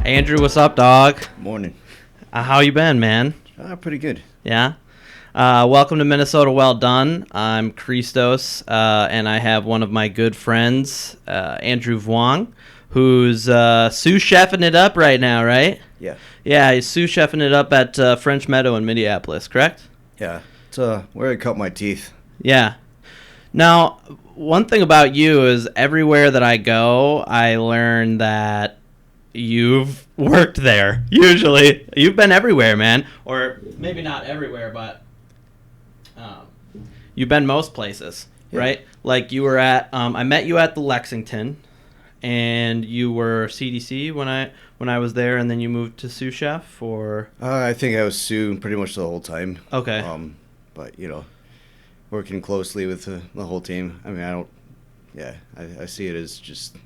Andrew, what's up, dog? Morning. How you been, man? Pretty good. Yeah? Welcome to Minnesota Well Done. I'm Christos, and I have one of my good friends, Andrew Vuong, who's sous chefing it up right now, right? Yeah. Yeah, he's sous chefing it up at French Meadow in Minneapolis, correct? Yeah. It's where I cut my teeth. Yeah. Now, one thing about you is everywhere that I go, I learn that you've worked there. Usually, you've been everywhere, man. Or maybe not everywhere, but you've been most places, Yeah. right? Like you were at. I met you at the Lexington, and you were CDC when I was there, and then you moved to sous chef. Or I think I was sous pretty much the whole time. okay, But working closely with the whole team. I mean, I don't. Yeah, I see it as just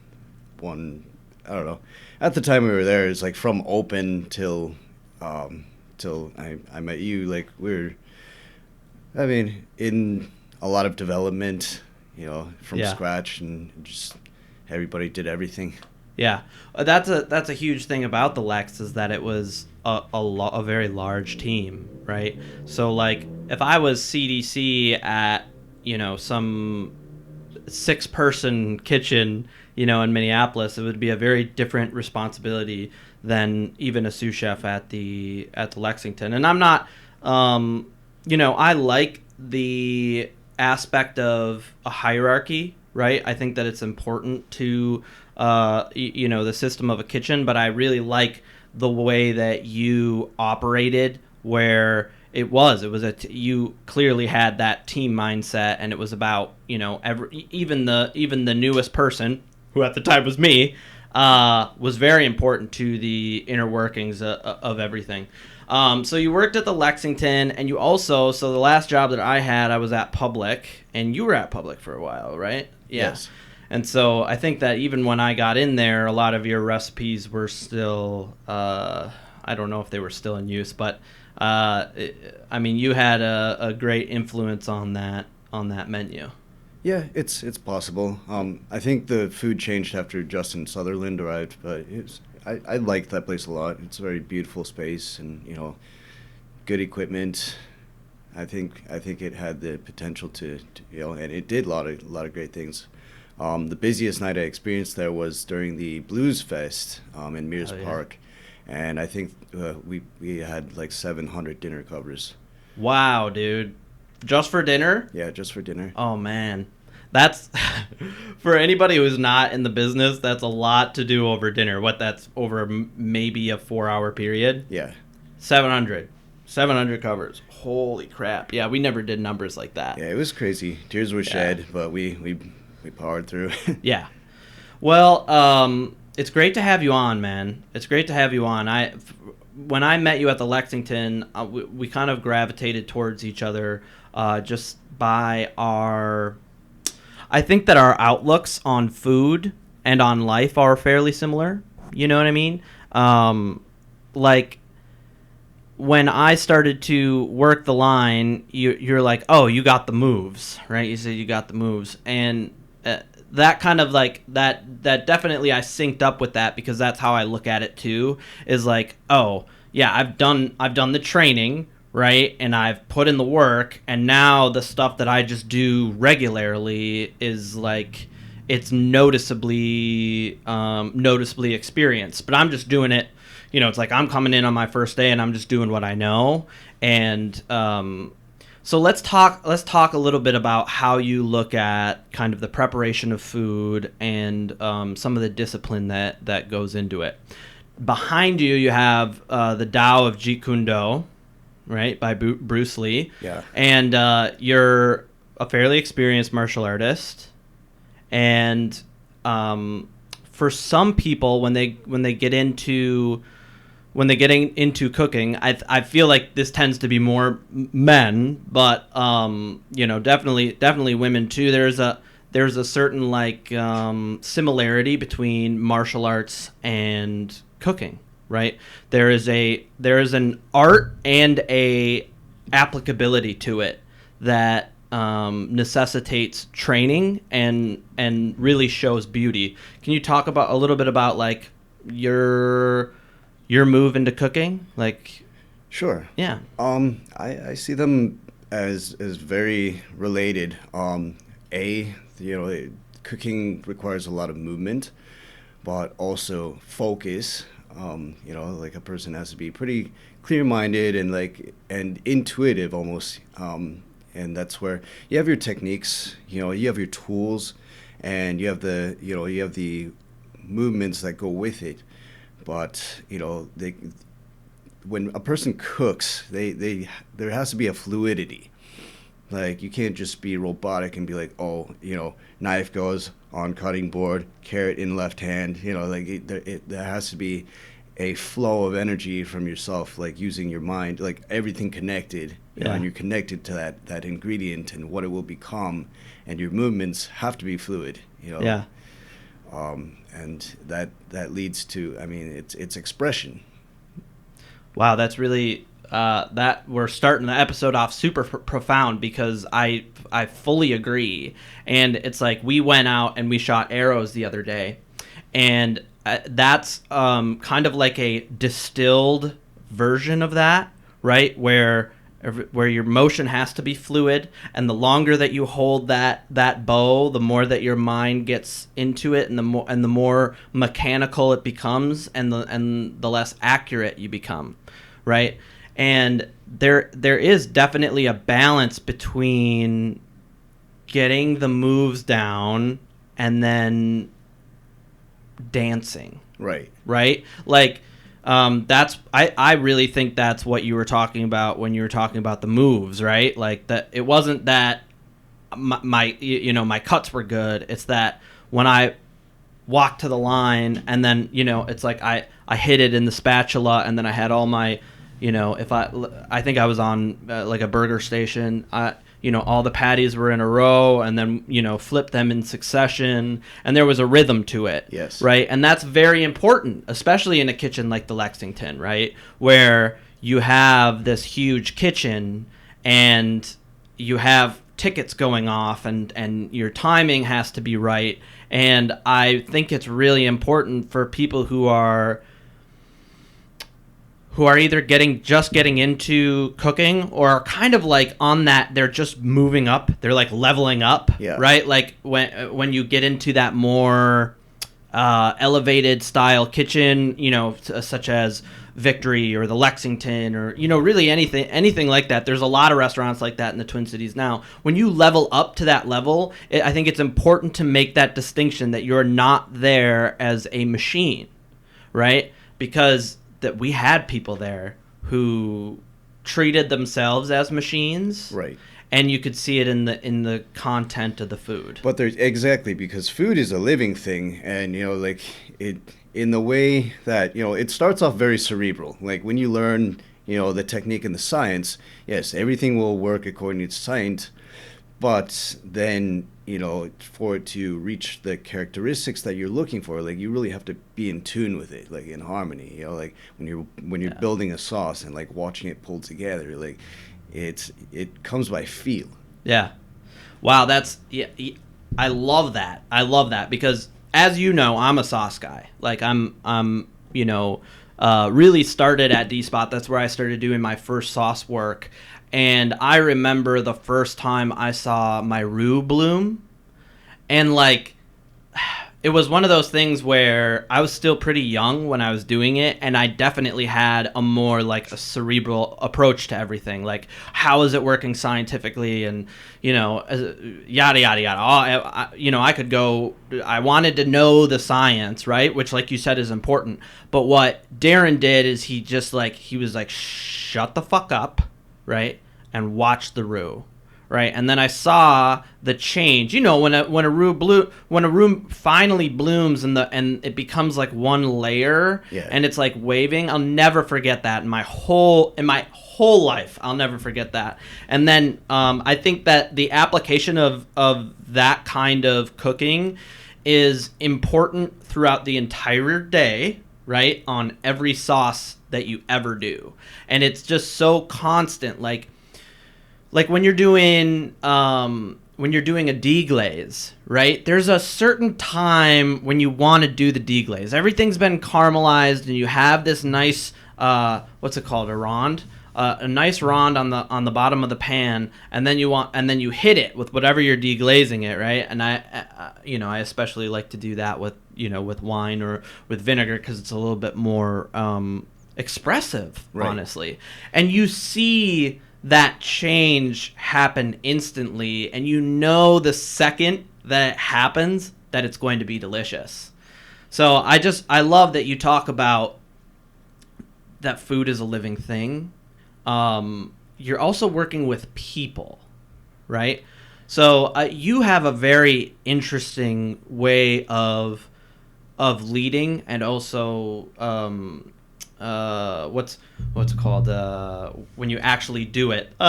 one. I don't know. At the time we were there, it's like from open till I met you. Like I mean, in a lot of development, from scratch, and just everybody did everything. yeah, that's a huge thing about the Lex is that it was a very large team, right? So like if I was CDC at some 6-person kitchen, in Minneapolis, it would be a very different responsibility than even a sous chef at the Lexington. And I'm not, I like the aspect of a hierarchy, right? I think that it's important to, the system of a kitchen, but I really like the way that you operated, where you clearly had that team mindset, and it was about even the newest person, who at the time was me, was very important to the inner workings of everything. So you worked at the Lexington, and you also, so the last job that I had, I was at Public, and you were at Public for a while, right? Yeah. Yes. And so I think that even when I got in there, a lot of your recipes were still, I don't know if they were still in use, but you had a great influence on that menu. Yeah, it's possible. I think the food changed after Justin Sutherland arrived, but I liked that place a lot. It's a very beautiful space, and good equipment. I think it had the potential to and it did a lot of great things. The busiest night I experienced there was during the Blues Fest in Mears Park, and I think we had like 700 dinner covers. Wow, dude. Just for dinner? Yeah, just for dinner. Oh, man. That's, for anybody who's not in the business, that's a lot to do over dinner. That's over maybe a 4-hour period? Yeah. 700 covers. Holy crap. Yeah, we never did numbers like that. Yeah, it was crazy. Tears were shed, but we powered through. Yeah. Well, it's great to have you on, man. It's great to have you on. When I met you at the Lexington, we kind of gravitated towards each other just by I think that our outlooks on food and on life are fairly similar. You know what I mean? Like, when I started to work the line, you're like, oh, you got the moves, right? You said you got the moves. And that kind of like, that definitely I synced up with that, because that's how I look at it too, is like, oh, yeah, I've done the training, right? And I've put in the work, and now the stuff that I just do regularly is like, it's noticeably experienced, but I'm just doing it. It's like I'm coming in on my first day and I'm just doing what I know. And so let's talk a little bit about how you look at kind of the preparation of food and some of the discipline that goes into it. Behind you have the Tao of Jeet Kune Do, right, by Bruce Lee. Yeah. And you're a fairly experienced martial artist. And for some people, when they get into cooking, I feel like this tends to be more men, but definitely women too. There's a certain like similarity between martial arts and cooking, right? There is an art and a applicability to it that necessitates training and really shows beauty. Can you talk a little bit about like your your move into cooking? Like, Sure. yeah. I see them as very related. Cooking requires a lot of movement, but also focus. Like a person has to be pretty clear-minded and intuitive almost. And that's where you have your techniques. You have your tools, and you have the movements that go with it. But when a person cooks, there has to be a fluidity. Like, you can't just be robotic and be like, oh, knife goes on cutting board, carrot in left hand. There has to be a flow of energy from yourself, like using your mind, like everything connected. And you're connected to that ingredient and what it will become, and your movements have to be fluid. Yeah. And that leads to, it's expression. Wow, that's really that we're starting the episode off super profound, because I fully agree. And it's like, we went out and we shot arrows the other day, and that's kind of like a distilled version of that, right? Where your motion has to be fluid, and the longer that you hold that bow, the more that your mind gets into it, and the more mechanical it becomes, and the less accurate you become, right? And there is definitely a balance between getting the moves down and then dancing. Right. Like, that's I really think that's what you were talking about when you were talking about the moves, right? Like, that it wasn't that my cuts were good. It's that when I walked to the line, and then it's like I hit it in the spatula, and then I had all my if I think I was on like a burger station, all the patties were in a row, and then flip them in succession, and there was a rhythm to it. Yes. Right, and that's very important, especially in a kitchen like the Lexington, right, where you have this huge kitchen and you have tickets going off, and your timing has to be right. And I think it's really important for people who are either getting into cooking, or are kind of like on that, they're just moving up, they're like leveling up, right? Like when you get into that more elevated style kitchen, such as Victory or the Lexington, or really anything like that. There's a lot of restaurants like that in the Twin Cities now. When you level up to that level, I think it's important to make that distinction that you're not there as a machine, right? Because that we had people there who treated themselves as machines, right? And you could see it in the content of the food. But there's exactly, because food is a living thing, and like it, in the way that it starts off very cerebral. Like, when you learn the technique and the science, yes, everything will work according to science, but then for it to reach the characteristics that you're looking for, like, you really have to be in tune with it, like in harmony. Like when you're building a sauce and like watching it pull together, like it comes by feel. Yeah. Wow, that's I love that because, as you know, I'm a sauce guy. Like, I'm really started at D-Spot. That's where I started doing my first sauce work. And I remember the first time I saw my roux bloom, and like, it was one of those things where I was still pretty young when I was doing it, and I definitely had a more like a cerebral approach to everything. Like, how is it working scientifically, and yada yada yada. I could go. I wanted to know the science, right? Which, like you said, is important. But what Darren did is he was like, shut the fuck up. Right, and watch the roux, right, and then I saw the change. When a roux finally blooms and it becomes like one layer, and it's like waving. I'll never forget that in my whole life. I'll never forget that. And then I think that the application of that kind of cooking is important throughout the entire day, right, on every sauce that you ever do. And it's just so constant. Like when you're doing when you're doing a deglaze, right? There's a certain time when you want to do the deglaze. Everything's been caramelized, and you have this nice what's it called, a ronde, a nice ronde on the bottom of the pan, and then you hit it with whatever you're deglazing it, right? And I especially like to do that with with wine or with vinegar because it's a little bit more expressive, right. Honestly, and you see that change happen instantly, and the second that it happens that it's going to be delicious. So I love that you talk about that food is a living thing. You're also working with people, right? So you have a very interesting way of leading, and also what's it called when you actually do it. You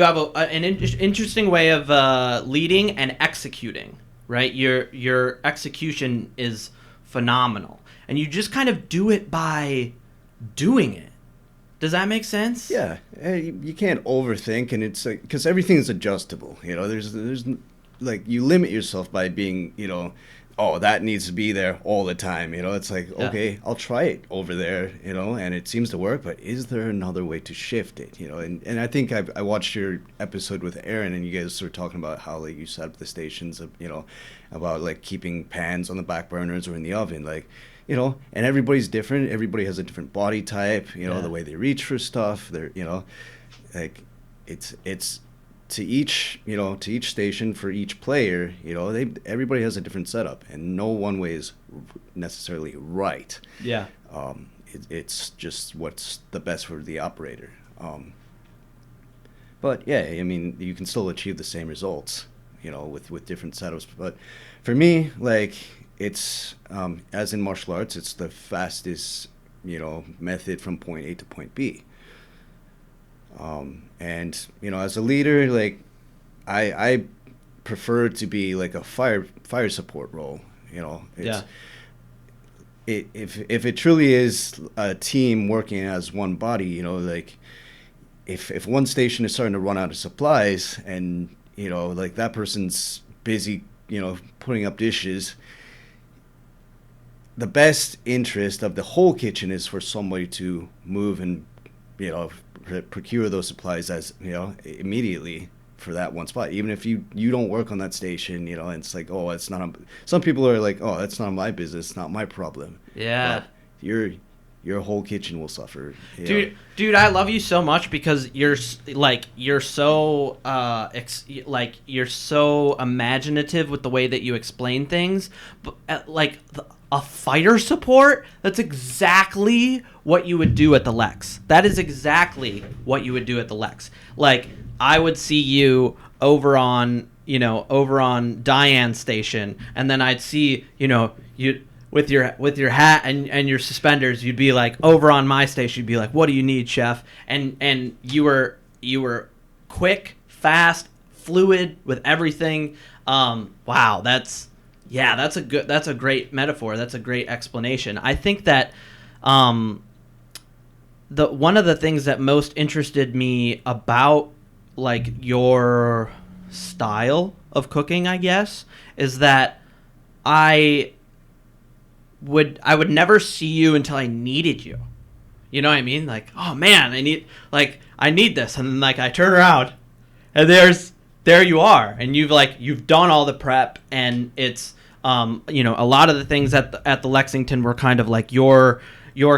have an interesting way of leading and executing, right? Your execution is phenomenal, and you just kind of do it by doing it. Does that make sense? Yeah, you can't overthink, and it's because everything's adjustable. There's like, you limit yourself by being, oh, that needs to be there all the time. It's like, okay, I'll try it over there, and it seems to work, but is there another way to shift it? And I think I watched your episode with Aaron, and you guys were talking about how, like, you set up the stations of, about like keeping pans on the back burners or in the oven, like, and everybody's different. Everybody has a different body type, the way they reach for stuff. They're, like, it's to each station for each player, everybody has a different setup, and no one way is necessarily right. Yeah. It's just what's the best for the operator. But yeah, I mean, you can still achieve the same results, with different setups. But for me, like, it's as in martial arts, it's the fastest, method from point A to point B. And as a leader, like, I prefer to be like a fire support role. It's, if it truly is a team working as one body, like, if one station is starting to run out of supplies, and like, that person's busy, putting up dishes, the best interest of the whole kitchen is for somebody to move and procure those supplies as immediately for that one spot, even if you don't work on that station, and it's like, oh, it's not some people are like, oh, that's not my business, not my problem. But your whole kitchen will suffer. Dude, I love you so much because you're so you're so imaginative with the way that you explain things. But a fire support, that's exactly what you would do at the Lex. That is exactly what you would do at the Lex. Like, I would see you over on Diane's station, and then I'd see, you with your hat and your suspenders, you'd be like, over on my station, you'd be like, what do you need, chef? And you were quick, fast, fluid with everything. Wow, that's a great metaphor. That's a great explanation. I think that one of the things that most interested me about, like, your style of cooking, I guess, is that I would never see you until I needed you. You know what I mean? Like, oh man, I need this, and then, like, I turn around, and there you are, and you've done all the prep, and it's a lot of the things at the Lexington were kind of like your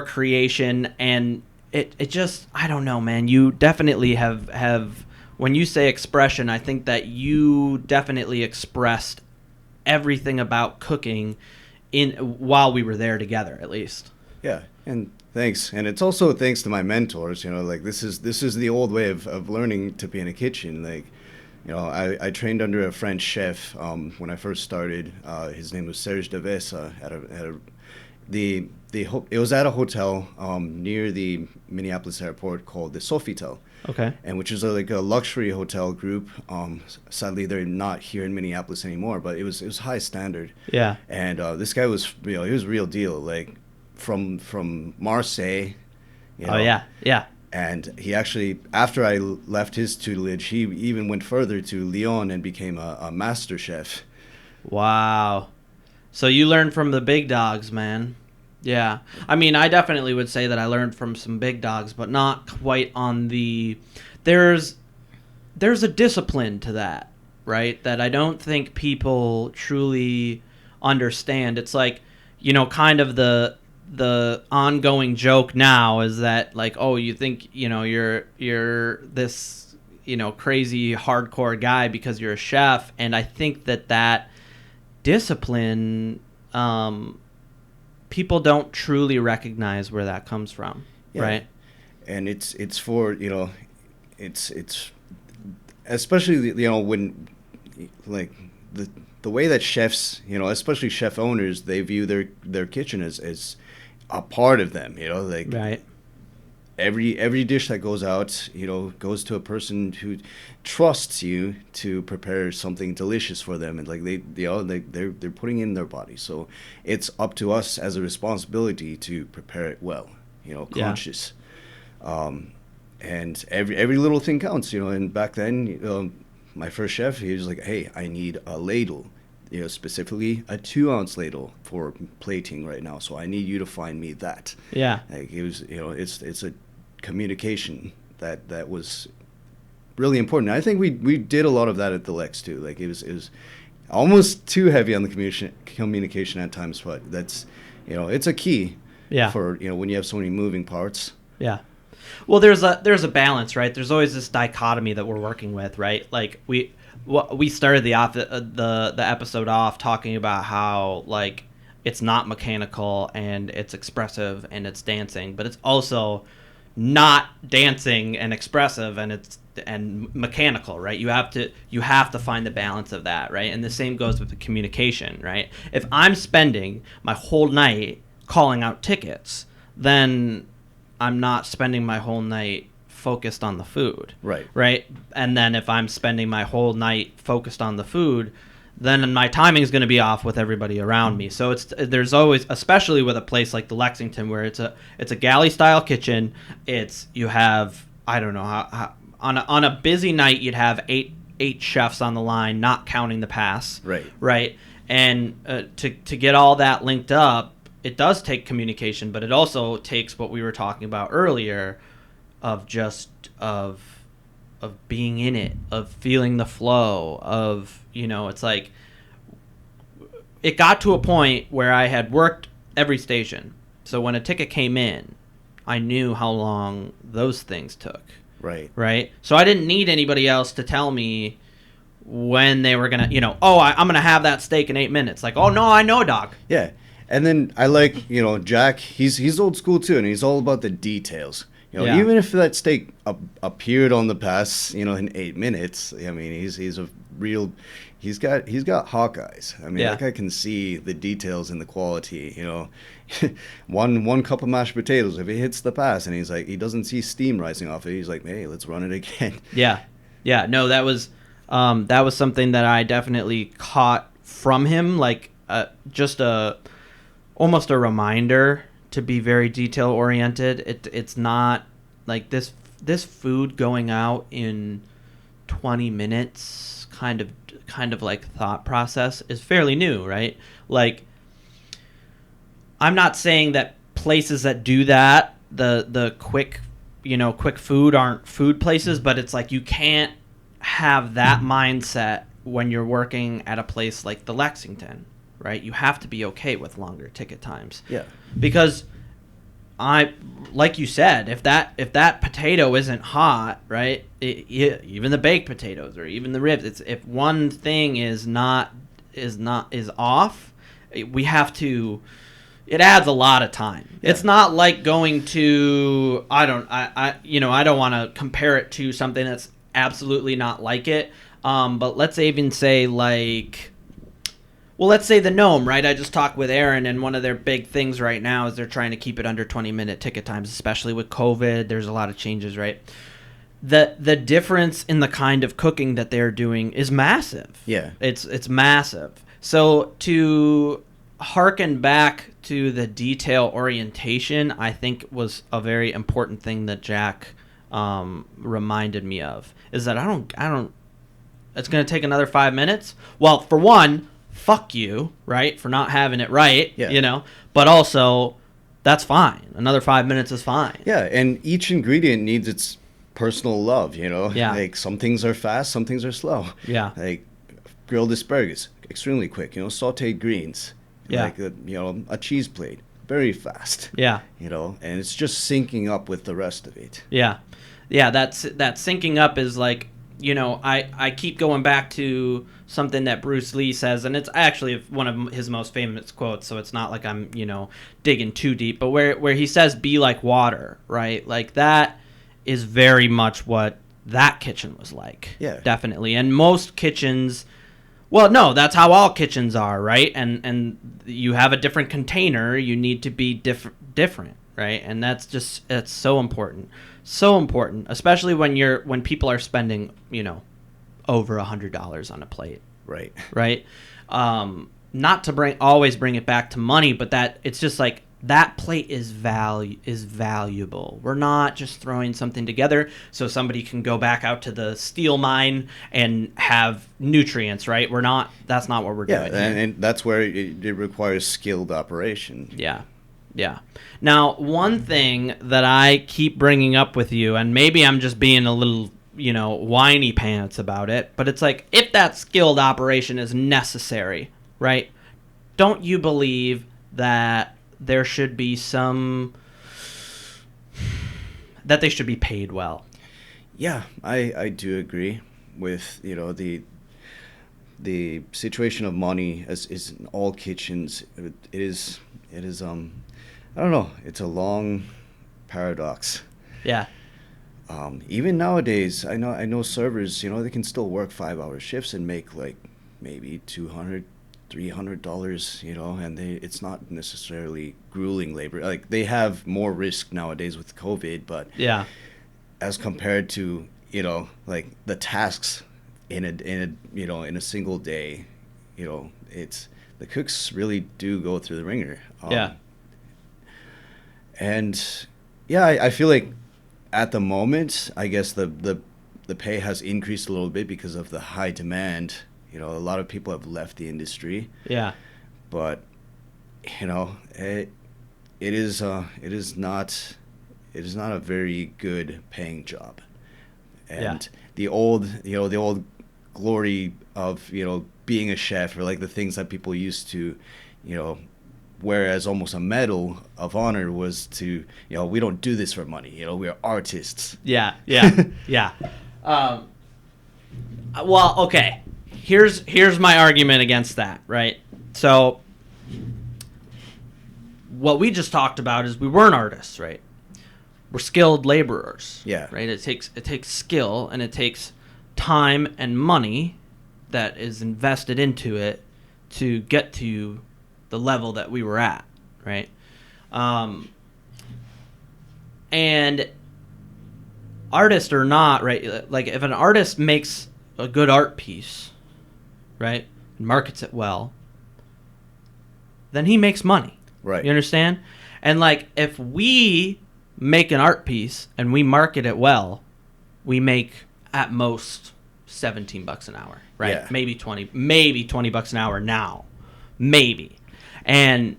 creation, and it just, I don't know, man. You definitely have when you say expression, I think that you definitely expressed everything about cooking while we were there together, at least. Yeah, and thanks. And it's also thanks to my mentors. Like, this is the old way of learning to be in a kitchen. Like, I trained under a French chef when I first started. His name was Serge Devesa. It was at a hotel near the Minneapolis airport called the Sofitel. Okay. And which is like a luxury hotel group. Sadly, they're not here in Minneapolis anymore, but it was high standard. Yeah. And this guy was, he was real deal. Like, from Marseille. Oh yeah, yeah. And he actually, after I left his tutelage, he even went further to Lyon and became a master chef. Wow. So you learned from the big dogs, man. Yeah. I mean, I definitely would say that I learned from some big dogs, but not quite on the... There's a discipline to that, right? That I don't think people truly understand. It's like, kind of the ongoing joke now is that, like, oh, you think, you're this, crazy hardcore guy because you're a chef. And I think that discipline, people don't truly recognize where that comes from, right? And it's for, it's especially, when, like, the way that chefs, especially chef owners, they view their kitchen as a part of them, like, right. Every dish that goes out, goes to a person who trusts you to prepare something delicious for them, and like they're putting in their body. So it's up to us as a responsibility to prepare it well, conscious. And every little thing counts, And back then, my first chef, he was like, "Hey, I need a ladle, specifically a 2-ounce ladle for plating right now. So I need you to find me that." Yeah. Like it was, it's a communication that was really important. I think we did a lot of that at the Lex too. Like it was almost too heavy on the communication at times, but that's, it's a key. Yeah. For when you have so many moving parts. Yeah. Well, there's a balance, right? There's always this dichotomy that we're working with, right? Like we started the episode off talking about how, like, it's not mechanical and it's expressive and it's dancing, but it's also not dancing and expressive and mechanical, right? You have to find the balance of that, right? And the same goes with the communication, right? If I'm spending my whole night calling out tickets, then I'm not spending my whole night focused on the food. Right. And then if I'm spending my whole night focused on the food, then my timing is going to be off with everybody around me. So there's always, especially with a place like the Lexington, where it's a galley style kitchen. You have, I don't know how on a busy night you'd have eight chefs on the line, not counting the pass. Right. And to get all that linked up, it does take communication, but it also takes what we were talking about earlier of being in it, of feeling the flow, of, it's like, it got to a point where I had worked every station. So when a ticket came in, I knew how long those things took. Right. So I didn't need anybody else to tell me when they were going to, I'm going to have that steak in 8 minutes. Like, oh, no, I know, Doc. Yeah. And then I like, Jack, he's old school too, and he's all about the details. Even if that steak appeared on the pass, in 8 minutes, I mean, he's got hawk eyes. I mean, that guy can see the details and the quality, one cup of mashed potatoes, if it hits the pass and he doesn't see steam rising off it, he's like, hey, let's run it again. Yeah. No, that was something that I definitely caught from him, like just almost a reminder to be very detail oriented. It's not like this food going out in 20 minutes kind of like thought process is fairly new, right? Like, I'm not saying that places that do that, the quick food aren't food places, but it's like you can't have that mindset when you're working at a place like the Lexington. Right, you have to be okay with longer ticket times. Yeah, because like you said, if that potato isn't hot, right? Even the baked potatoes or even the ribs, if one thing is off, we have to. It adds a lot of time. Yeah. It's not like going to I don't want to compare it to something that's absolutely not like it. But let's even say like. Well, let's say the Gnome, right? I just talked with Aaron, and one of their big things right now is they're trying to keep it under 20-minute ticket times, especially with COVID. There's a lot of changes, right? The difference in the kind of cooking that they're doing is massive. Yeah. It's massive. So to harken back to the detail orientation, I think was a very important thing that Jack reminded me of, is that I don't. It's going to take another 5 minutes. Well, for one, fuck you, right, for not having it right, Yeah. But also, that's fine. Another 5 minutes is fine. Yeah, and each ingredient needs its personal love. Yeah. Like some things are fast, some things are slow. Yeah. Like grilled asparagus, extremely quick. Sauteed greens. Yeah. Like a cheese plate, very fast. Yeah. And it's just syncing up with the rest of it. Yeah. Yeah, that syncing up is like, I keep going back to something that Bruce Lee says, and it's actually one of his most famous quotes, so it's not like I'm, digging too deep, but where he says, be like water, right? Like that is very much what that kitchen was like. Yeah. Definitely. And most kitchens, well, no, that's how all kitchens are, right? And you have a different container, you need to be different, right? And it's so important. So important, especially when people are spending, over $100 on a plate. Right. Right. Not to always bring it back to money, but that it's just like that plate is valuable. We're not just throwing something together so somebody can go back out to the steel mine and have nutrients, right? That's not what we're doing. And that's where it requires skilled operation. Yeah. Yeah. Now, one thing that I keep bringing up with you, and maybe I'm just being a little, whiny pants about it, but it's like, if that skilled operation is necessary, right? Don't you believe that there should be that they should be paid well? Yeah, I do agree with, the situation of money is in all kitchens. It is I don't know. It's a long paradox. Yeah. Even nowadays, I know servers. They can still work 5-hour shifts and make like maybe $200, $300. And it's not necessarily grueling labor. Like they have more risk nowadays with COVID, but Yeah. as compared to like the tasks in a single day, it's the cooks really do go through the ringer. Yeah. And yeah, I feel like at the moment, I guess the pay has increased a little bit because of the high demand. A lot of people have left the industry. Yeah. But it is not a very good paying job. And the old glory of being a chef, or like the things that people used to wear as almost a medal of honor, was to we don't do this for money, we are artists. Yeah. Well, okay, here's my argument against that, right? So what we just talked about is we weren't artists, right? We're skilled laborers. Yeah. Right? It takes skill, and it takes time and money that is invested into it to get to the level that we were at, right? And artist or not, right? Like if an artist makes a good art piece, right, and markets it well, then he makes money. Right. You understand? And like if we make an art piece and we market it well, we make at most $17 an hour, right? Yeah. Maybe $20 an hour now, maybe. And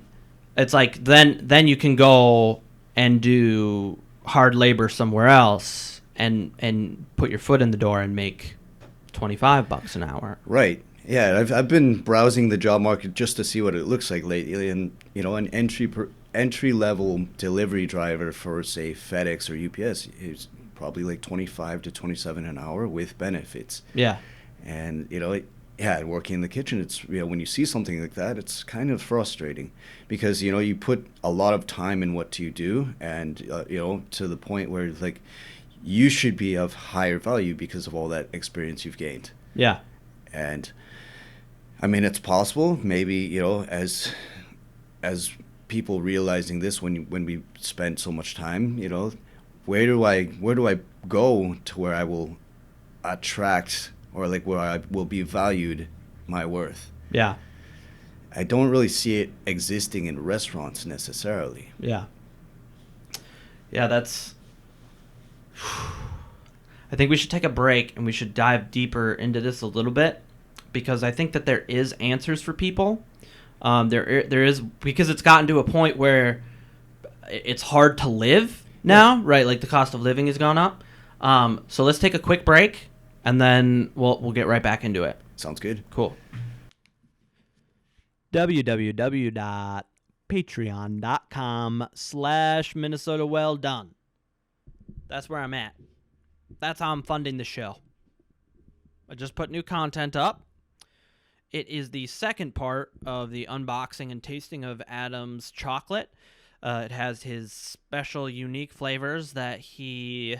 it's like then you can go and do hard labor somewhere else and put your foot in the door and make $25 an hour. Right. Yeah, I've been browsing the job market just to see what it looks like lately, and an entry level delivery driver for say FedEx or UPS is probably like 25 to 27 an hour with benefits. Yeah. And working in the kitchen, it's when you see something like that, it's kind of frustrating because you put a lot of time in what you do, and to the point where like you should be of higher value because of all that experience you've gained. Yeah. And I mean, it's possible maybe as people realizing this when we spend so much time, where do I go to where I will attract, or like where I will be valued my worth? Yeah. I don't really see it existing in restaurants necessarily. Yeah. Yeah, that's I think we should take a break and we should dive deeper into this a little bit, because I think that there is answers for people. There is, because it's gotten to a point where it's hard to live now, right? Like the cost of living has gone up. So let's take a quick break, and then we'll get right back into it. Sounds good. Cool. www.patreon.com/Minnesota Well Done. That's where I'm at. That's how I'm funding the show. I just put new content up. It is the second part of the unboxing and tasting of Adam's chocolate. It has his special, unique flavors that he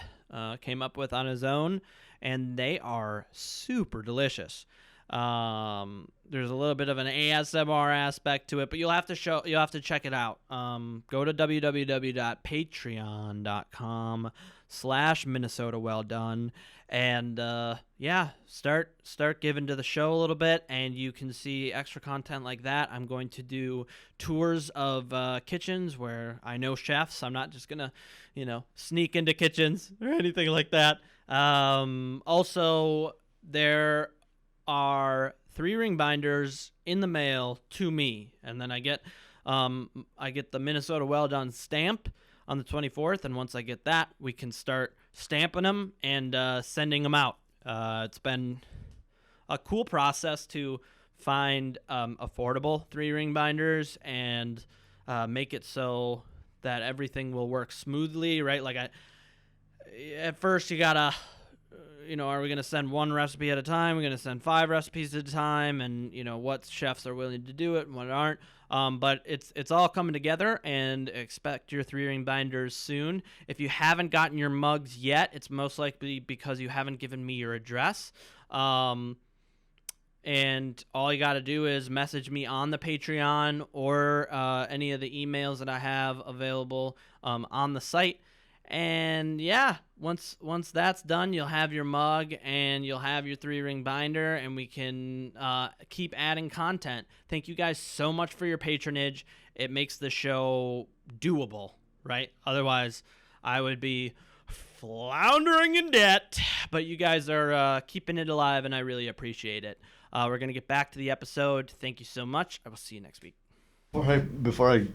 came up with on his own, and they are super delicious. There's a little bit of an ASMR aspect to it, but you'll have to check it out. Go to www.patreon.com/Minnesota Well Done, and start giving to the show a little bit, and you can see extra content like that. I'm going to do tours of kitchens where I know chefs. I'm not just gonna sneak into kitchens or anything like that. Also, there are 3-ring binders in the mail to me, and then I get the Minnesota Well Done stamp on the 24th, and once I get that, we can start stamping them and sending them out. It's been a cool process to find affordable 3-ring binders and make it so that everything will work smoothly, right? Like at first you gotta, are we going to send one recipe at a time? We're going to send 5 recipes at a time, and what chefs are willing to do it and what aren't. But it's all coming together, and expect your 3-ring binders soon. If you haven't gotten your mugs yet, it's most likely because you haven't given me your address. And all you got to do is message me on the Patreon or any of the emails that I have available on the site. And once that's done, you'll have your mug and you'll have your 3-ring binder, and we can keep adding content. Thank you guys so much for your patronage. It makes the show doable, right? Otherwise, I would be floundering in debt. But you guys are keeping it alive, and I really appreciate it. We're going to get back to the episode. Thank you so much. I will see you next week. Before I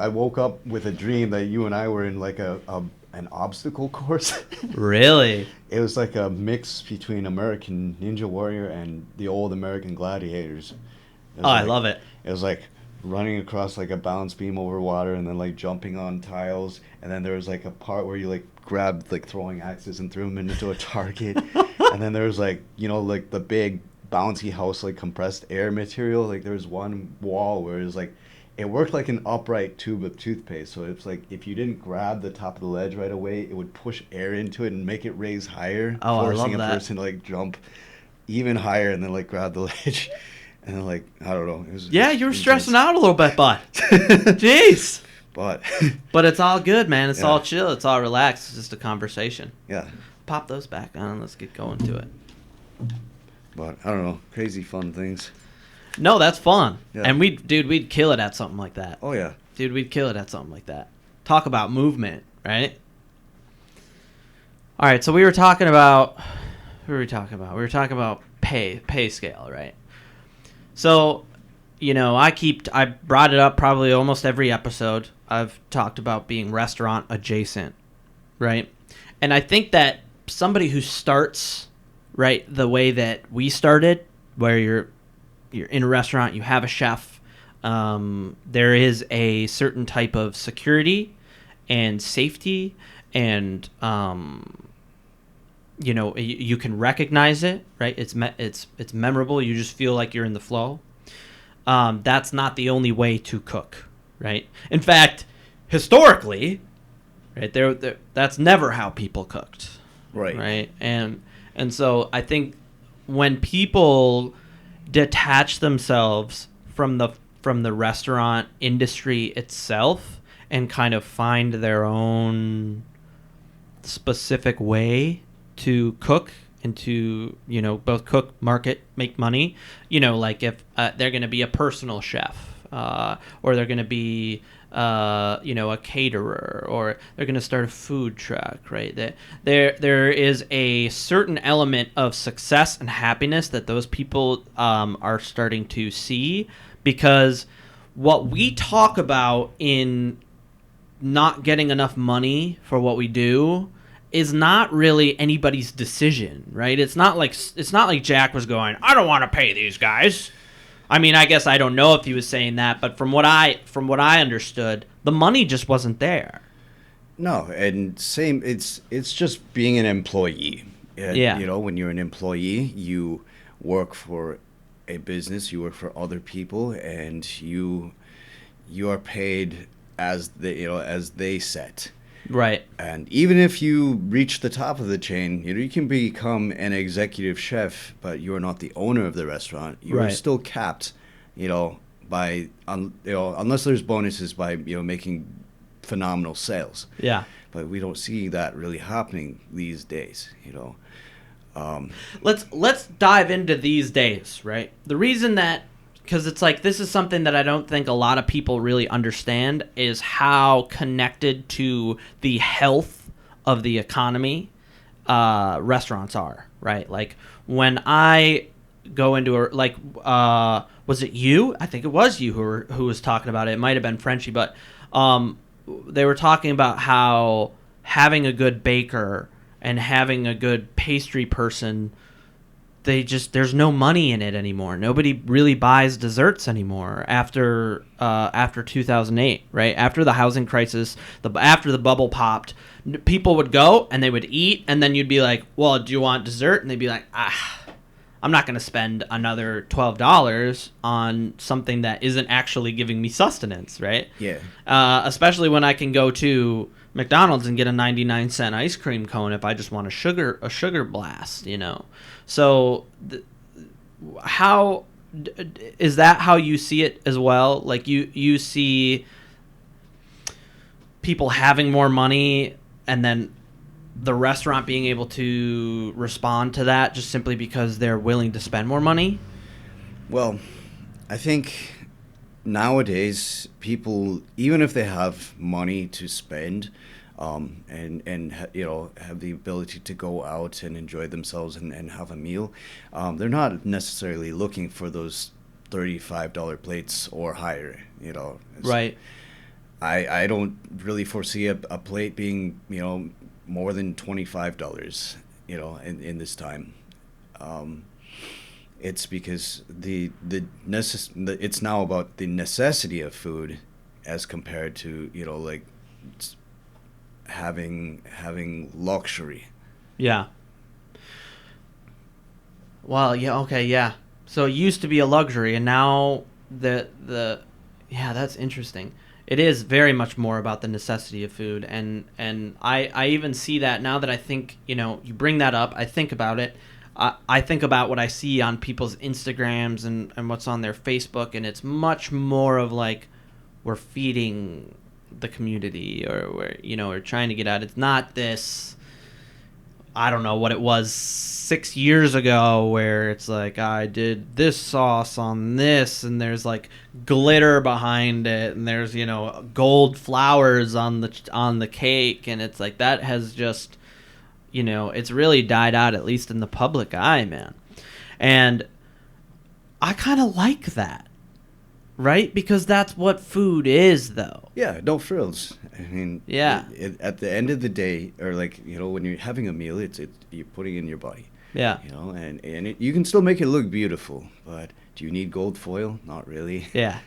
woke up with a dream that you and I were in like an obstacle course. Really? It was like a mix between American Ninja Warrior and the old American Gladiators. I love it. It was like running across like a balance beam over water, and then like jumping on tiles, and then there was like a part where you like grabbed like throwing axes and threw them into a target. And then there was like like the big bouncy house like compressed air material. Like there was one wall where it was like, it worked like an upright tube of toothpaste. So it's like if you didn't grab the top of the ledge right away, it would push air into it and make it raise higher, forcing a person to like jump even higher and then like grab the ledge. And then like, I don't know. You were stressing out a little bit, bud. Jeez. But it's all good, man. It's all chill. It's all relaxed. It's just a conversation. Yeah. Pop those back on. Let's get going to it. But I don't know. Crazy fun things. No, that's fun. Yeah. And we'd kill it at something like that. Oh, yeah. Dude, we'd kill it at something like that. Talk about movement, right? All right, so we were talking about... What were we talking about? We were talking about pay scale, right? So, I brought it up probably almost every episode. I've talked about being restaurant adjacent, right? And I think that somebody who starts, right, the way that we started, where you're in a restaurant, you have a chef, there is a certain type of security and safety, and you can recognize it, right? It's memorable. You just feel like you're in the flow. That's not the only way to cook, right? In fact, historically, right, that's never how people cooked, right? And so I think when people detach themselves from the restaurant industry itself and kind of find their own specific way to cook and to both cook, market, make money, like if they're going to be a personal chef, or they're going to be a caterer, or they're going to start a food truck, right? That there is a certain element of success and happiness that those people are starting to see, because what we talk about in not getting enough money for what we do is not really anybody's decision, right? It's not like Jack was going, I don't want to pay these guys. I mean, I guess I don't know if he was saying that, but from what I understood, the money just wasn't there. No, and same. It's just being an employee. Yeah. You know, when you're an employee, you work for a business, you work for other people, and you are paid as they set. Right. And even if you reach the top of the chain, you can become an executive chef, but you're not the owner of the restaurant. You're still capped, by unless there's bonuses by making phenomenal sales. Yeah. But we don't see that really happening these days. Let's dive into these days, right? The reason that, because it's like, this is something that I don't think a lot of people really understand, is how connected to the health of the economy restaurants are, right? Like, when I go into was it you? I think it was you who was talking about it. It might have been Frenchie, but they were talking about how having a good baker and having a good pastry person, there's no money in it anymore. Nobody really buys desserts anymore after 2008, right? After the housing crisis, after the bubble popped, people would go and they would eat, and then you'd be like, well, do you want dessert? And they'd be like, I'm not going to spend another $12 on something that isn't actually giving me sustenance, right? Yeah. Especially when I can go to McDonald's and get a 99-cent ice cream cone if I just want a sugar blast, So how is that how you see it as well? Like, you see people having more money, and then the restaurant being able to respond to that just simply because they're willing to spend more money? Well, I think nowadays people, even if they have money to spend, and have the ability to go out and enjoy themselves and have a meal, they're not necessarily looking for those $35 plates or higher. Right. I don't really foresee a plate being more than $25 in this time. It's because it's now about the necessity of food as compared to like having luxury. Yeah. Well, yeah, okay, yeah. So it used to be a luxury, and now yeah, that's interesting. It is very much more about the necessity of food, and I even see that now that I think, you bring that up, I think about it. I think about what I see on people's Instagrams and what's on their Facebook, and it's much more of like, we're feeding the community, or we're trying to get out. It's not this, I don't know what it was 6 years ago, where it's like, I did this sauce on this, and there's like glitter behind it, and there's gold flowers on the cake, and it's like, that has just it's really died out, at least in the public eye, man. And I kind of like that, right? Because that's what food is, though. Yeah, no frills. I mean, yeah. At the end of the day, or like when you're having a meal, it's you're putting in your body. Yeah. And you can still make it look beautiful, but do you need gold foil? Not really. Yeah.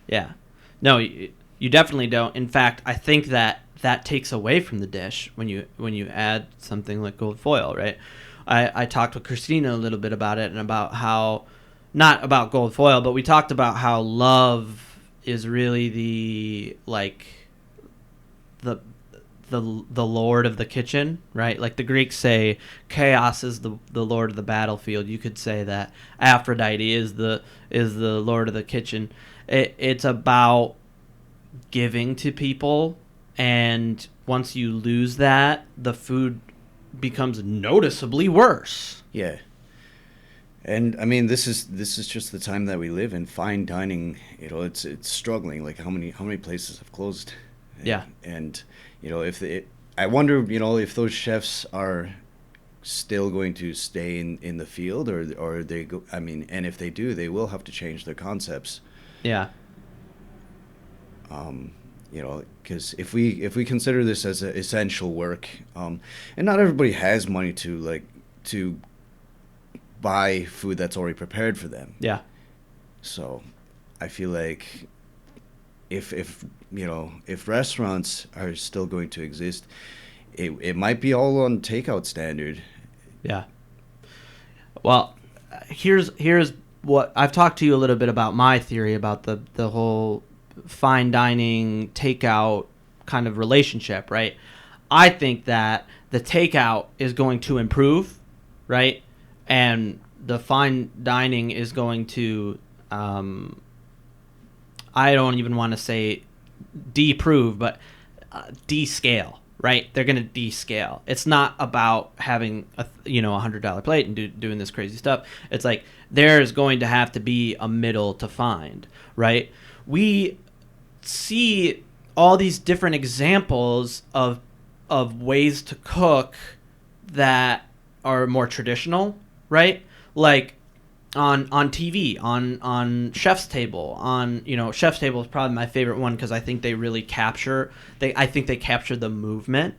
Yeah. No, you definitely don't. In fact, I think that takes away from the dish when you add something like gold foil, right? I talked with Christina a little bit about it, and about how, not about gold foil, but we talked about how love is really the lord of the kitchen, right? Like the Greeks say chaos is the lord of the battlefield. You could say that Aphrodite is the lord of the kitchen. It's about giving to people, and once you lose that, the food becomes noticeably worse. Yeah. And I mean, this is just the time that we live in. Fine dining, it's struggling. Like how many places have closed, Yeah. and if I wonder, if those chefs are still going to stay in the field, or they go. I mean, and if they do, they will have to change their concepts. Yeah. Because if we consider this as essential work, and not everybody has money to buy food that's already prepared for them. Yeah. So I feel like if restaurants are still going to exist, it might be all on takeout standard. Yeah. Well, here's what I've talked to you a little bit about my theory about the whole fine dining takeout kind of relationship, right? I think that the takeout is going to improve, right? And the fine dining is going to I don't even want to say deprove, but descale, right? They're going to descale. It's not about having a $100 plate and doing this crazy stuff. It's like there's going to have to be a middle to find, right? We see all these different examples of ways to cook that are more traditional, right? Like on TV, on Chef's Table, Chef's Table is probably my favorite one because I think they really capture the movement,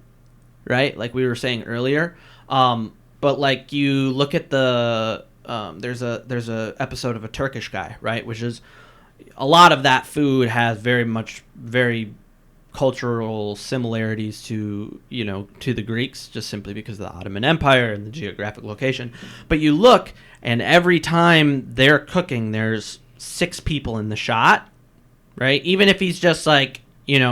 right? Like we were saying earlier. But like you look at there's a episode of A Turkish Guy, right? Which is a lot of that food has very cultural similarities to the Greeks, just simply because of the Ottoman Empire and the geographic location. But you look, and every time they're cooking, there's 6 people in the shot, right? Even if he's just like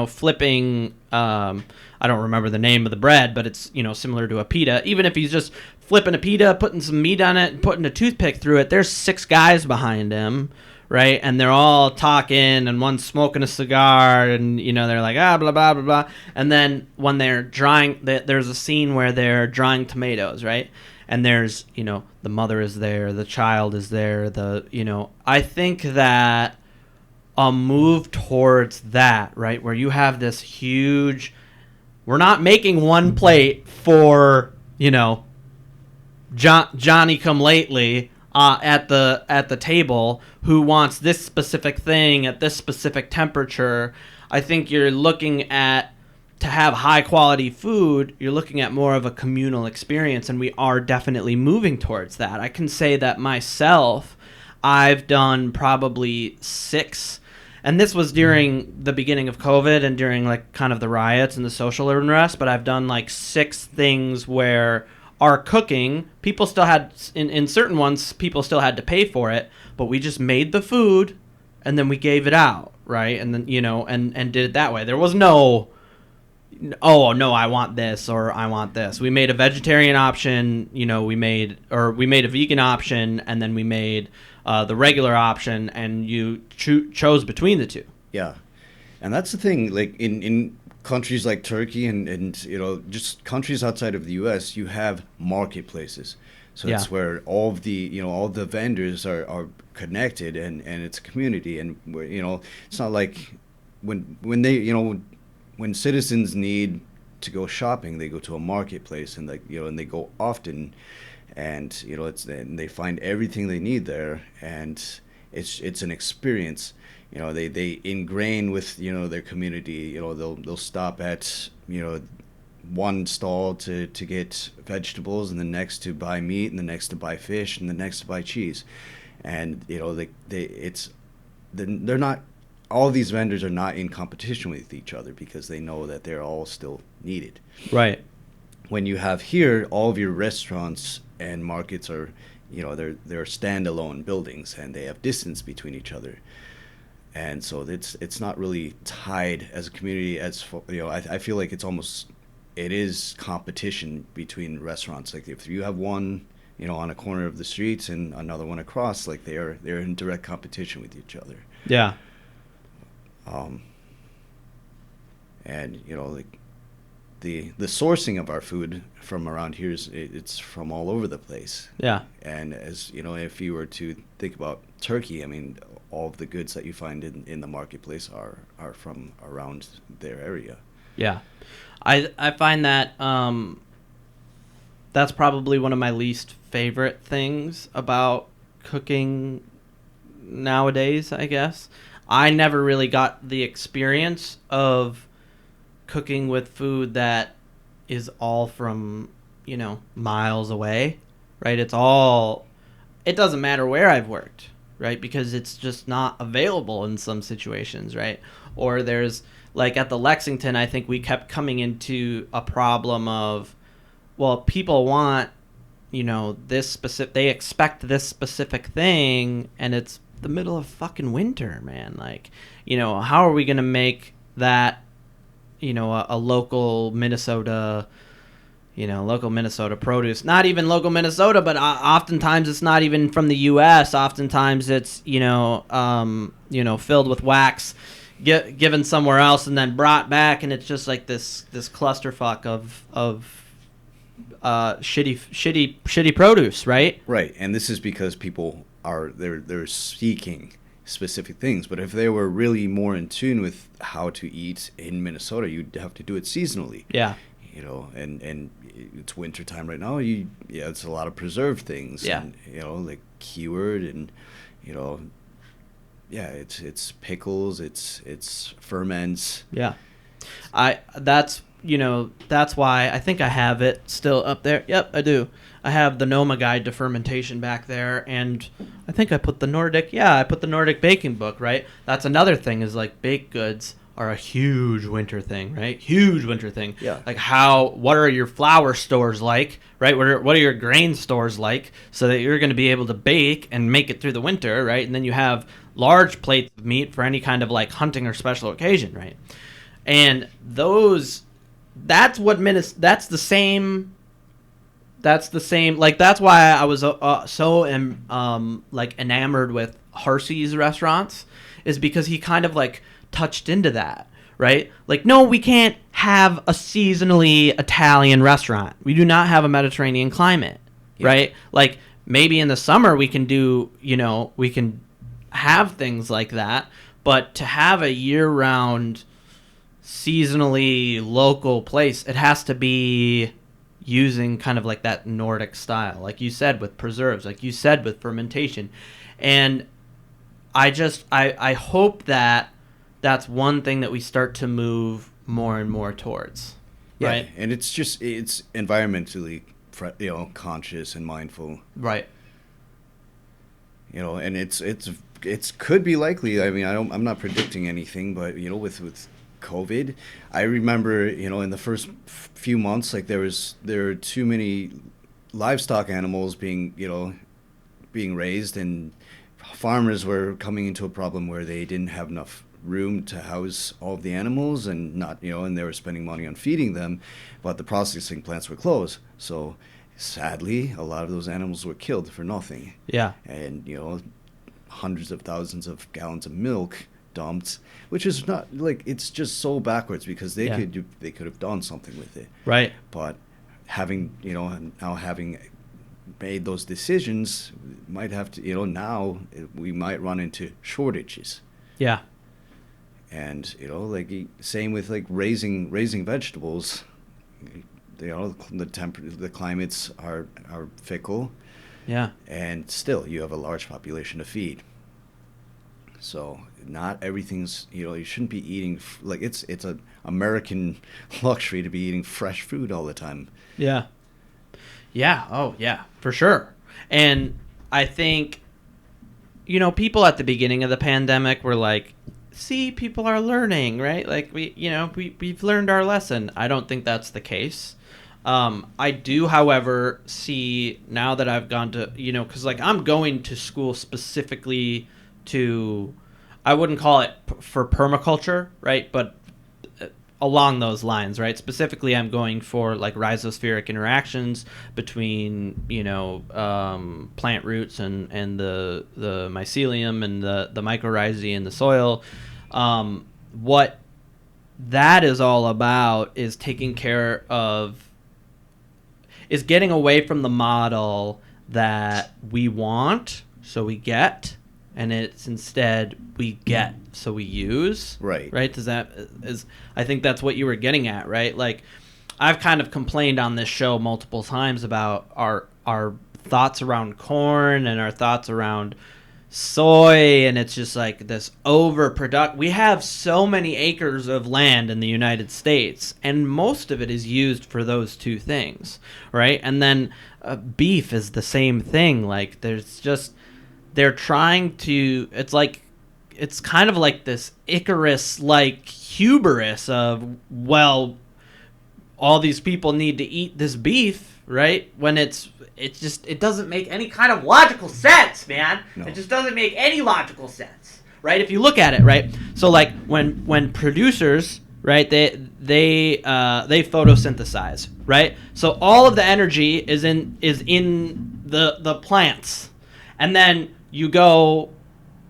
flipping, I don't remember the name of the bread, but it's similar to a pita. Even if he's just flipping a pita, putting some meat on it, and putting a toothpick through it, there's 6 guys behind him, right? And they're all talking, and one's smoking a cigar, and they're like blah blah blah blah. And then when they're drying, there's a scene where they're drying tomatoes, right? And there's the mother is there, the child is there, I think that a move towards that, right, where you have this huge, we're not making one plate for Johnny come lately at the table who wants this specific thing at this specific temperature. I think you're looking at, to have high quality food, you're looking at more of a communal experience, and we are definitely moving towards that. I can say that myself, I've done probably 6, and this was during the beginning of COVID and during like kind of the riots and the social unrest, but I've done like 6 things where our cooking, people still had, in certain ones, people still had to pay for it, but we just made the food and then we gave it out, right? And then, and did it that way. There was no, oh, no, I want this or I want this. We made a vegetarian option, we made a vegan option, and then we made the regular option, and you chose between the two. Yeah, and that's the thing. Like in countries like Turkey and just countries outside of the U.S., you have marketplaces. So Yeah. it's where all the vendors are connected, and it's a community, and it's not like when citizens need to go shopping, they go to a marketplace, and and they go often, and and they find everything they need there, and it's an experience. They ingrain with their community. They'll stop at one stall to get vegetables, and the next to buy meat, and the next to buy fish, and the next to buy cheese, and they're not, all these vendors are not in competition with each other because they know that they're all still needed. Right. When you have here, all of your restaurants and markets are, they're standalone buildings, and they have distance between each other, and so it's not really tied as a community. I feel like it is competition between restaurants. Like if you have one on a corner of the streets and another one across, like they're in direct competition with each other. Yeah. And like the sourcing of our food from around here it's from all over the place. Yeah. And as you know, if you were to think about Turkey, I mean, all of the goods that you find in the marketplace are from around their area. Yeah. I find that that's probably one of my least favorite things about cooking nowadays, I guess. I never really got the experience of cooking with food that is all from, miles away, right? It doesn't matter where I've worked, right? Because it's just not available in some situations, right? Or there's, like at the Lexington, I think we kept coming into a problem of, well, people want, they expect this specific thing, and it's the middle of fucking winter, man. Like, how are we going to make that, a local Minnesota produce? Not even local Minnesota, but oftentimes it's not even from the U.S. Oftentimes it's, filled with wax, given somewhere else and then brought back, and it's just like this clusterfuck of shitty produce, right? Right, and this is because people they're seeking specific things. But if they were really more in tune with how to eat in Minnesota, you'd have to do it seasonally. Yeah. And it's winter time right now. It's a lot of preserved things. Yeah. And, like keyword and, it's pickles, it's ferments. Yeah. That's why I think I have it still up there. Yep, I do. I have the Noma Guide to Fermentation back there, and I think I put the Nordic baking book, right? That's another thing, is like baked goods are a huge winter thing, right? Huge winter thing. Yeah. Like what are your flour stores like, right? What are your grain stores like, so that you're going to be able to bake and make it through the winter, right? And then you have large plates of meat for any kind of like hunting or special occasion, right? And that's the same. Like, that's why I was so enamored with Harsey's restaurants, is because he kind of like touched into that, right? Like, no, we can't have a seasonally Italian restaurant. We do not have a Mediterranean climate, right? Like, maybe in the summer we can we can have things like that, but to have a year-round, seasonally local place, it has to be using kind of like that Nordic style, like you said, with preserves, like you said, with fermentation. And I hope that that's one thing that we start to move more and more towards, right? And it's environmentally conscious and mindful, right? And it's could be likely. I mean, I'm not predicting anything, but with COVID, I remember, in the first few months, like there were too many livestock animals being raised, and farmers were coming into a problem where they didn't have enough room to house all of the animals, and and they were spending money on feeding them, but the processing plants were closed. So sadly, a lot of those animals were killed for nothing. Yeah. And hundreds of thousands of gallons of milk dumped, which is not, like, it's just so backwards, because they could have done something with it, right? But having made those decisions, might have to now we might run into shortages. Yeah. And like same with like raising vegetables, the climates are fickle. Yeah. And still you have a large population to feed. So not everything's, you shouldn't be eating, like, it's an American luxury to be eating fresh food all the time. Yeah. Yeah. Oh, yeah, for sure. And I think, people at the beginning of the pandemic were like, see, people are learning, right? Like, we've learned our lesson. I don't think that's the case. I do, however, see now that I've gone to, because like I'm going to school specifically to, I wouldn't call it for permaculture, right? But along those lines, right? Specifically, I'm going for like rhizospheric interactions between, plant roots and the mycelium and the mycorrhizae in the soil. What that is all about is taking care of, is getting away from the model that we want, so we get, and it's instead we get, so we use. Right. Right? I think that's what you were getting at, right? Like, I've kind of complained on this show multiple times about our thoughts around corn and our thoughts around soy, and it's just like this overproduct. We have so many acres of land in the United States, and most of it is used for those two things, right? And then beef is the same thing. Like, they're trying to, it's kind of like this Icarus like hubris of, well, all these people need to eat this beef, right? When it doesn't make any kind of logical sense, man. No. It just doesn't make any logical sense, right? If you look at it, right? So like when producers, right, they photosynthesize, right? So all of the energy is in the plants, and then you go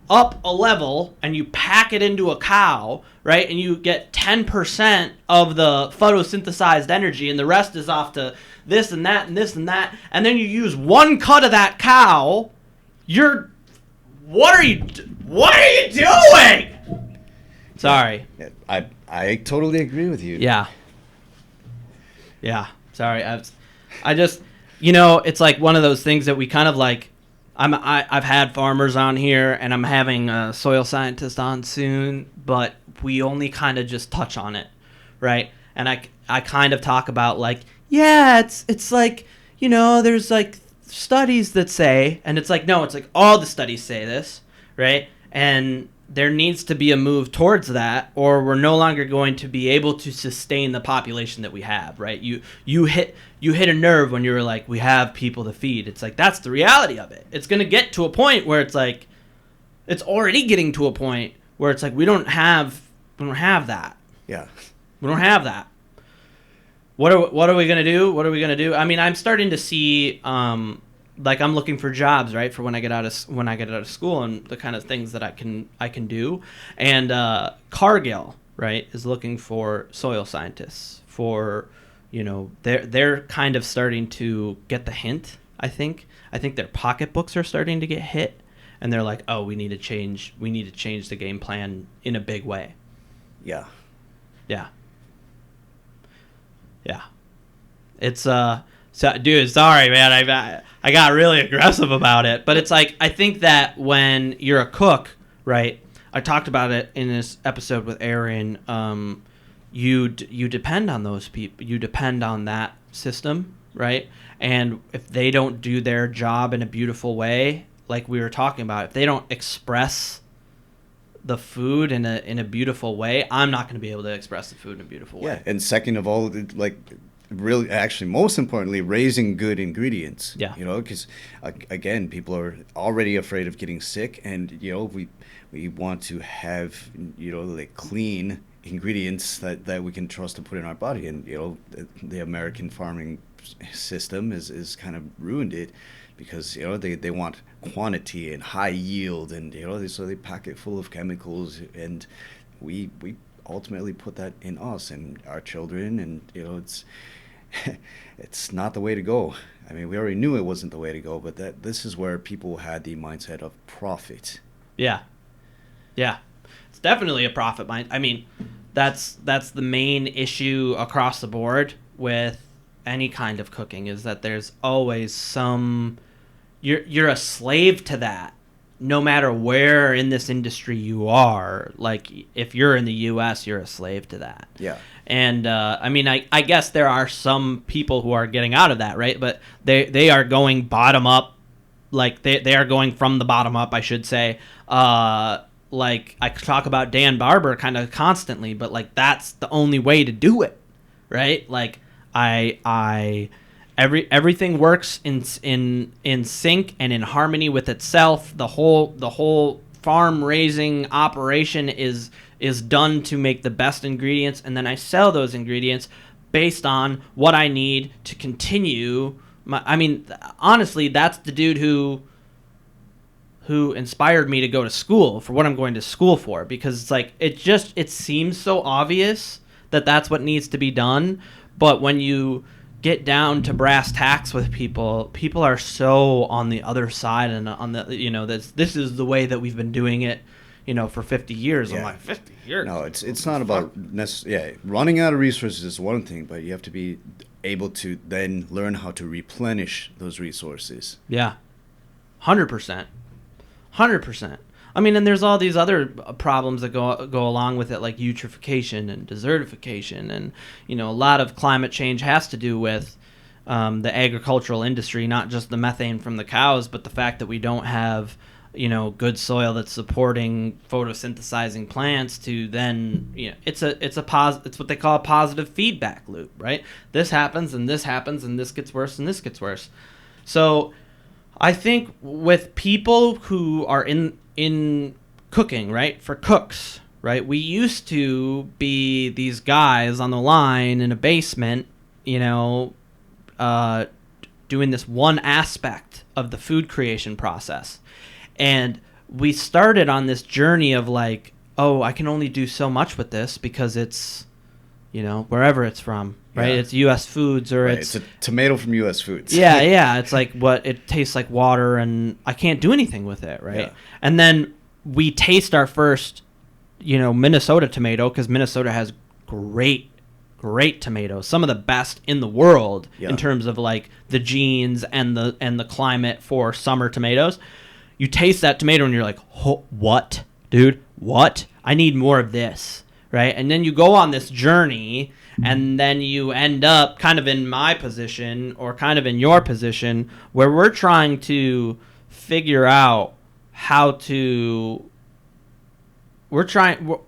up a level and you pack it into a cow, right? And you get 10% of the photosynthesized energy, and the rest is off to this and that and this and that. And then you use one cut of that cow. What are you doing? Sorry. I totally agree with you. Yeah. Sorry. I just, it's like one of those things that we kind of like. I've had farmers on here, and I'm having a soil scientist on soon, but we only kind of just touch on it, right? And I kind of talk about like, yeah, it's like, there's like studies that say, and it's like, no, it's like all the studies say this, right? And there needs to be a move towards that, or we're no longer going to be able to sustain the population that we have, right? You hit a nerve when you were like, we have people to feed. It's like, that's the reality of it. It's going to get to a point where it's like, it's already getting to a point where it's like, we don't have that. Yeah. We don't have that. What are we going to do? What are we going to do? I mean, I'm starting to see, like, I'm looking for jobs, right, for when I get out of school, and the kind of things that I can do. And Cargill, right, is looking for soil scientists for, they're kind of starting to get the hint. I think their pocketbooks are starting to get hit, and they're like, oh, we need to change the game plan in a big way. Yeah. It's so, dude, sorry, man. I got really aggressive about it, but it's like, I think that when you're a cook, right? I talked about it in this episode with Aaron. You depend on those people. You depend on that system, right? And if they don't do their job in a beautiful way, like we were talking about, if they don't express the food in a beautiful way, I'm not going to be able to express the food in a beautiful way. Yeah, and second of all, like, really, actually, most importantly, raising good ingredients. Yeah. Because again, people are already afraid of getting sick, and we want to have like clean ingredients that we can trust to put in our body, and the American farming system is kind of ruined it, because they want quantity and high yield, and so they pack it full of chemicals, and we ultimately put that in us and our children, and it's not the way to go. I mean, we already knew it wasn't the way to go, but this is where people had the mindset of profit. Yeah, it's definitely a profit mind. I mean, that's the main issue across the board with any kind of cooking, is that there's always some, you're a slave to that, no matter where in this industry you are. Like, if you're in the U.S., you're a slave to that. Yeah. And I mean, I guess there are some people who are getting out of that, right? But they are going bottom up, like they are going from the bottom up, I should say. Like, I talk about Dan Barber kind of constantly, but like, that's the only way to do it, right? Like, everything works in sync and in harmony with itself. The whole farm raising operation is done to make the best ingredients, and then I sell those ingredients based on what I need to continue. I mean, honestly, that's the dude who inspired me to go to school for what I'm going to school for, because it's like, it seems so obvious, that that's what needs to be done. But when you get down to brass tacks with people are so on the other side, and on the, this is the way that we've been doing it, for 50 years. Yeah. I'm like, 50 years? No, it's not about running out of resources is one thing, but you have to be able to then learn how to replenish those resources. Yeah. 100%. 100%. I mean, and there's all these other problems that go along with it, like eutrophication and desertification, and a lot of climate change has to do with the agricultural industry, not just the methane from the cows, but the fact that we don't have good soil that's supporting photosynthesizing plants to then it's what they call a positive feedback loop, right? This happens and this happens and this gets worse and this gets worse. So I think with people who are in cooking, right, for cooks, right, we used to be these guys on the line in a basement, doing this one aspect of the food creation process. And we started on this journey of like, oh, I can only do so much with this because it's, wherever it's from, right? Yeah. It's U.S. Foods, or it's a tomato from U.S. Foods. Yeah. It's like it tastes like water, and I can't do anything with it, right? Yeah. And then we taste our first, Minnesota tomato, because Minnesota has great tomatoes, some of the best in the world in terms of like the genes and the climate for summer tomatoes. You taste that tomato and you're like, what, dude? What? I need more of this, right? And then you go on this journey, and then you end up kind of in my position, or kind of in your position, where we're trying to figure out how to... We're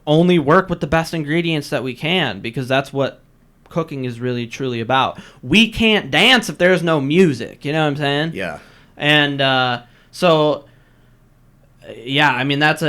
only work with the best ingredients that we can, because that's what cooking is really truly about. We can't dance if there's no music, you know what I'm saying? Yeah. And so... Yeah, I mean that's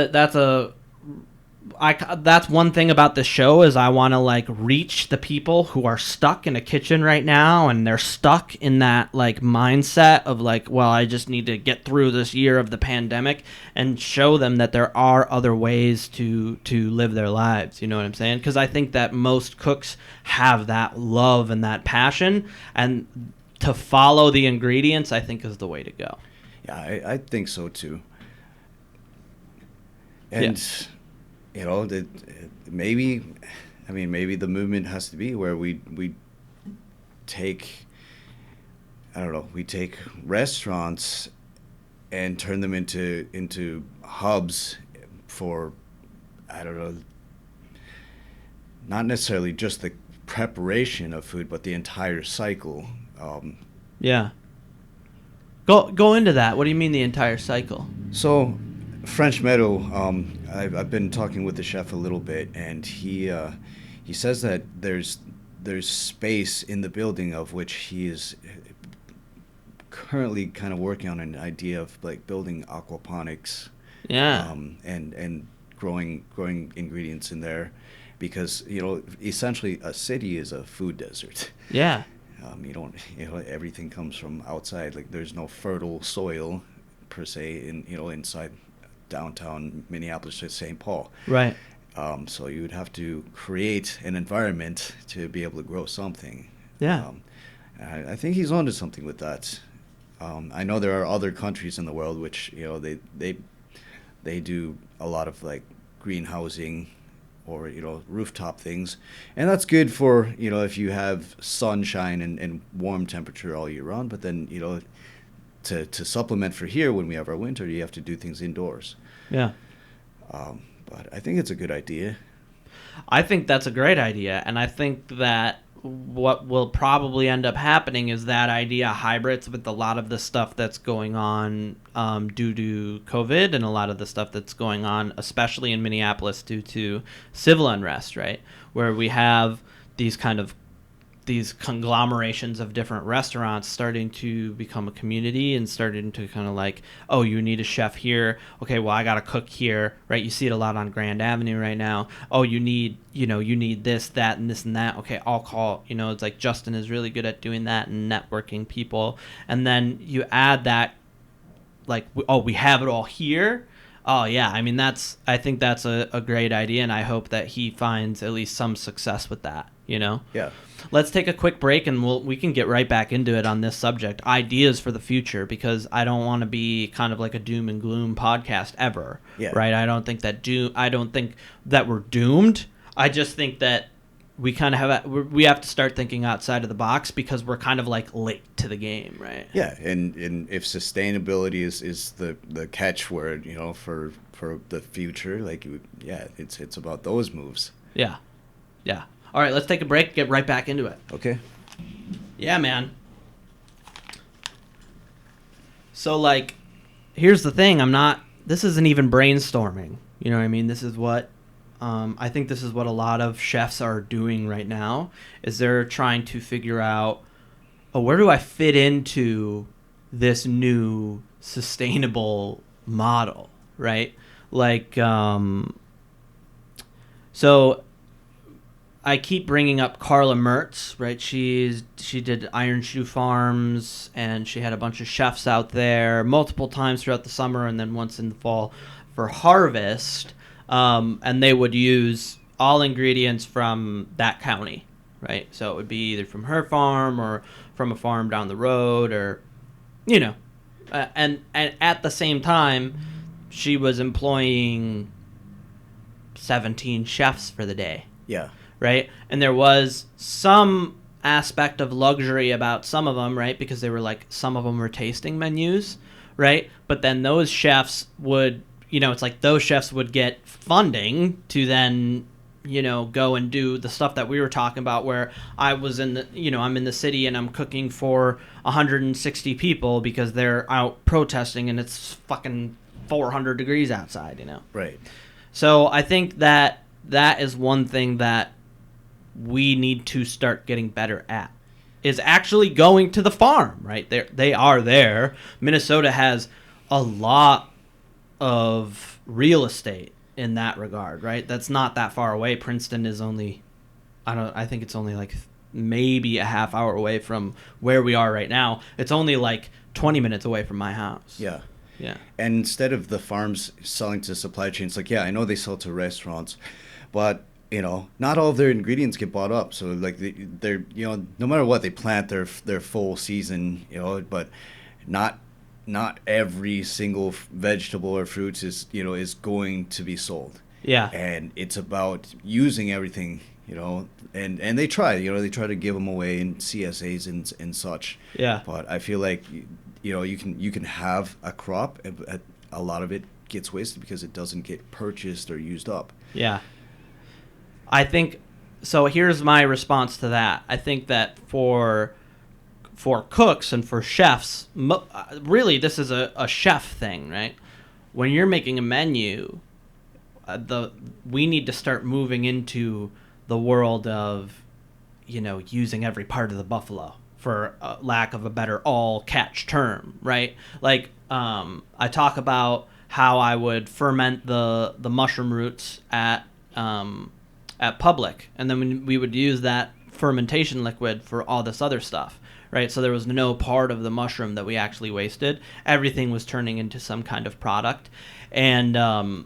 one thing about the show, is I want to like reach the people who are stuck in a kitchen right now, and they're stuck in that like mindset of like, well, I just need to get through this year of the pandemic, and show them that there are other ways to live their lives. You know what I'm saying? Because I think that most cooks have that love and that passion, and to follow the ingredients, I think, is the way to go. Yeah, I think so too. And, maybe the movement has to be where we take restaurants and turn them into hubs for, not necessarily just the preparation of food, but the entire cycle. Yeah. Go into that. What do you mean the entire cycle? So, French Meadow, I've been talking with the chef a little bit, and he says that there's space in the building of which he is currently kind of working on an idea of like building aquaponics. Yeah. And growing ingredients in there, because essentially a city is a food desert. Yeah. Everything comes from outside. Like there's no fertile soil per se inside downtown Minneapolis to St. Paul. Right. So you would have to create an environment to be able to grow something. Yeah. I think he's onto something with that. I know there are other countries in the world which they do a lot of like greenhousing or rooftop things, and that's good for if you have sunshine and warm temperature all year round. But then to supplement for here when we have our winter, you have to do things indoors. Yeah. But I think it's a good idea. I think that's a great idea, and I think that what will probably end up happening is that idea hybrids with a lot of the stuff that's going on due to COVID, and a lot of the stuff that's going on, especially in Minneapolis, due to civil unrest, right? Where we have these conglomerations of different restaurants starting to become a community, and starting to kind of like, oh, you need a chef here. Okay, well, I got to cook here, right? You see it a lot on Grand Avenue right now. Oh, you need this, that, and this and that. Okay, I'll call, it's like Justin is really good at doing that and networking people. And then you add that, like, oh, we have it all here. Oh yeah, I mean I think that's a great idea, and I hope that he finds at least some success with that. Yeah. Let's take a quick break, and we can get right back into it on this subject, ideas for the future, because I don't want to be kind of like a doom and gloom podcast ever. Yeah. Right? I don't think that we're doomed. I just think that we kind of we have to start thinking outside of the box because we're kind of like late to the game, right? Yeah, and if sustainability is the catchword, for the future, it's about those moves. Yeah. All right, let's take a break. Get right back into it. Okay. Yeah, man. So here's the thing. This isn't even brainstorming. You know what I mean? This is what. I think this is what a lot of chefs are doing right now, is they're trying to figure out, where do I fit into this new sustainable model, right? So I keep bringing up Carla Mertz, right? She did Iron Shoe Farms, and she had a bunch of chefs out there multiple times throughout the summer and then once in the fall for harvest. And they would use all ingredients from that county, right? So it would be either from her farm or from a farm down the road, or, and at the same time, she was employing 17 chefs for the day. Yeah. Right? And there was some aspect of luxury about some of them, right? Because they were some of them were tasting menus, right? But then those chefs would, it's like those chefs would get funding to then, go and do the stuff that we were talking about, where I was I'm in the city and I'm cooking for 160 people because they're out protesting and it's fucking 400 degrees outside, Right. So I think that is one thing that we need to start getting better at, is actually going to the farm, right? They are there. Minnesota has a lot of real estate in that regard, right? That's not that far away. Princeton is only, I think it's only maybe a half hour away from where we are right now. It's only 20 minutes away from my house. Yeah. Yeah. And instead of the farms selling to supply chains, I know they sell to restaurants, but not all of their ingredients get bought up. So they're no matter what, they plant their full season, but not every single vegetable or fruits is going to be sold. Yeah. And it's about using everything, and they try to give them away in CSAs and such. Yeah. But I feel like you can have a crop, but a lot of it gets wasted because it doesn't get purchased or used up. Yeah. I think so. Here's my response to that. I think that for cooks and for chefs, really this is a chef thing, right? When you're making a menu, we need to start moving into the world of, using every part of the buffalo, for lack of a better all-catch term, right? I talk about how I would ferment the mushroom roots at Public, and then we would use that fermentation liquid for all this other stuff, right? So there was no part of the mushroom that we actually wasted. Everything was turning into some kind of product. And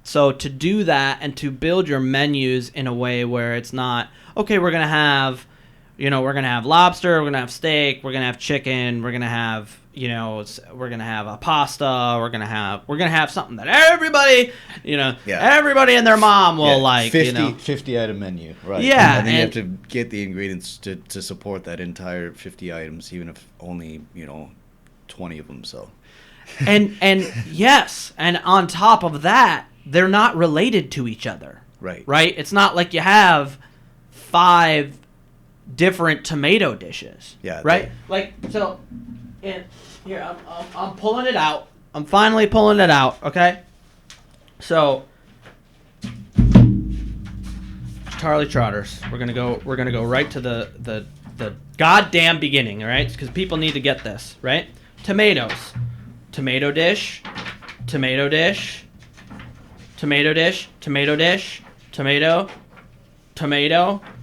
so to do that and to build your menus in a way where it's not, okay, we're going to have lobster, we're going to have steak, we're going to have chicken, we're going to have, we're going to have a pasta, we're going to have something that everybody, everybody and their mom will 50 item menu, right? Yeah. And then you have to get the ingredients to support that entire 50 items, even if only, 20 of them sell. And yes, and on top of that, they're not related to each other. Right. Right? It's not like you have 5 different tomato dishes. Yeah. Right? And here, I'm pulling it out. I'm finally pulling it out, okay? So Charlie Trotters. We're gonna go right to the goddamn beginning, all right? Because people need to get this, right? Tomatoes. Tomato dish, tomato dish, tomato dish, tomato dish, tomato,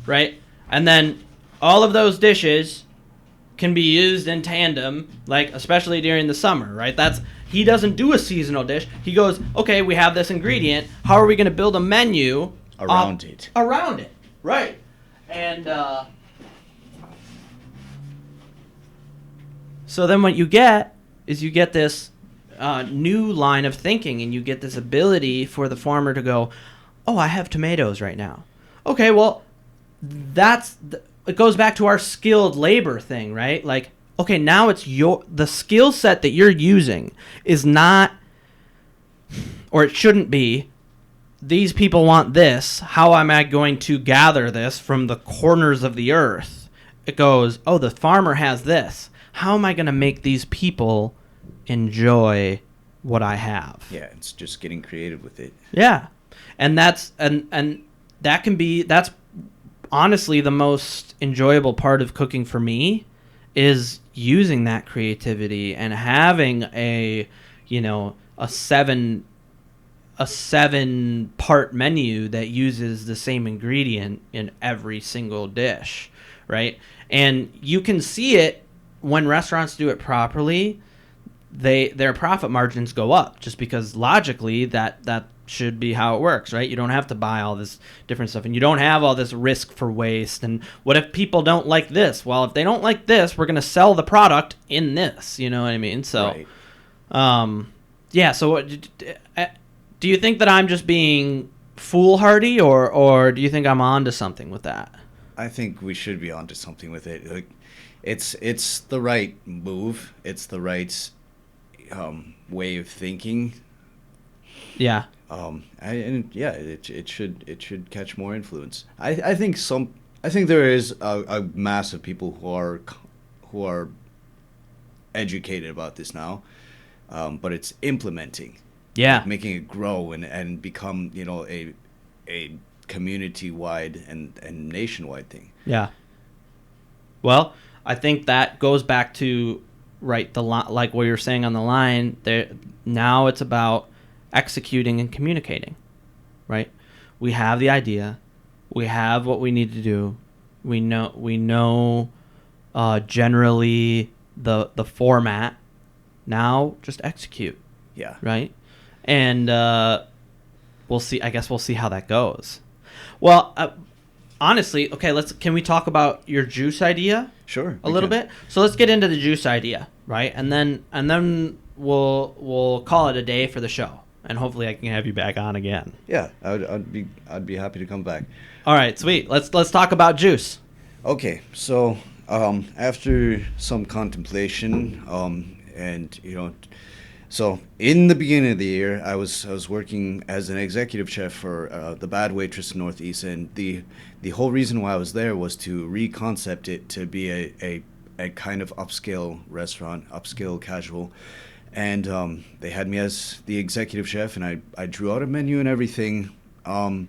right? And then all of those dishes can be used in tandem, like especially during the summer, right? He doesn't do a seasonal dish. He goes, okay, we have this ingredient. How are we going to build a menu around it? Around it, right? And so then what you get is you get this new line of thinking, and you get this ability for the farmer to go, oh, I have tomatoes right now. Okay, well, it goes back to our skilled labor thing, right? Like, okay, now it's the skill set that you're using is not, or it shouldn't be, these people want this. How am I going to gather this from the corners of the earth? It goes, oh, the farmer has this. How am I going to make these people enjoy what I have? Yeah, it's just getting creative with it. Yeah. And that's honestly the most enjoyable part of cooking for me, is using that creativity and having a 7-part menu that uses the same ingredient in every single dish, right? And you can see it when restaurants do it properly. Their profit margins go up, just because logically that should be how it works, right? You don't have to buy all this different stuff, and you don't have all this risk for waste. And what if people don't like this? Well, if they don't like this, we're going to sell the product in this, you know what I mean? So, right. yeah. So do you think that I'm just being foolhardy, or do you think I'm onto something with that? I think we should be onto something with it. Like, it's the right move. It's the right way of thinking. Yeah. It should catch more influence. I think there is a mass of people who are educated about this now, but it's implementing. Yeah. Like making it grow and become, a community-wide and nationwide thing. Yeah. Well, I think that goes back to like what you're saying on the line there. Now it's about executing and communicating, right? We have the idea, we have what we need to do, we know generally the format. Now just execute. Yeah. Right. And we'll see. I guess we'll see how that goes. Well, honestly, okay. Can we talk about your juice idea? Sure. A little bit. So let's get into the juice idea, right? And then we'll call it a day for the show, and hopefully I can have you back on again. Yeah, I'd be happy to come back. All right, sweet. Let's talk about juice. Okay, so after some contemplation, and so in the beginning of the year, I was working as an executive chef for the Bad Waitress in Northeast, and the whole reason why I was there was to reconcept it to be a kind of upscale restaurant, upscale casual, and they had me as the executive chef, and I drew out a menu and everything, and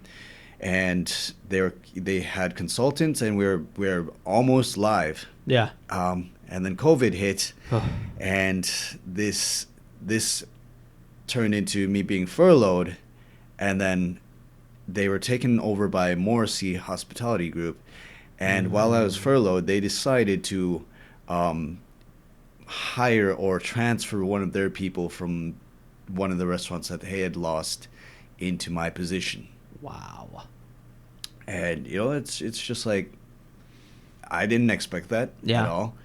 they had consultants, and we're almost live. Yeah. And then COVID hit, and this turned into me being furloughed, and then they were taken over by Morrissey Hospitality Group, and while I was furloughed, they decided to hire or transfer one of their people from one of the restaurants that they had lost into my position. Wow. And it's just like, I didn't expect that at all.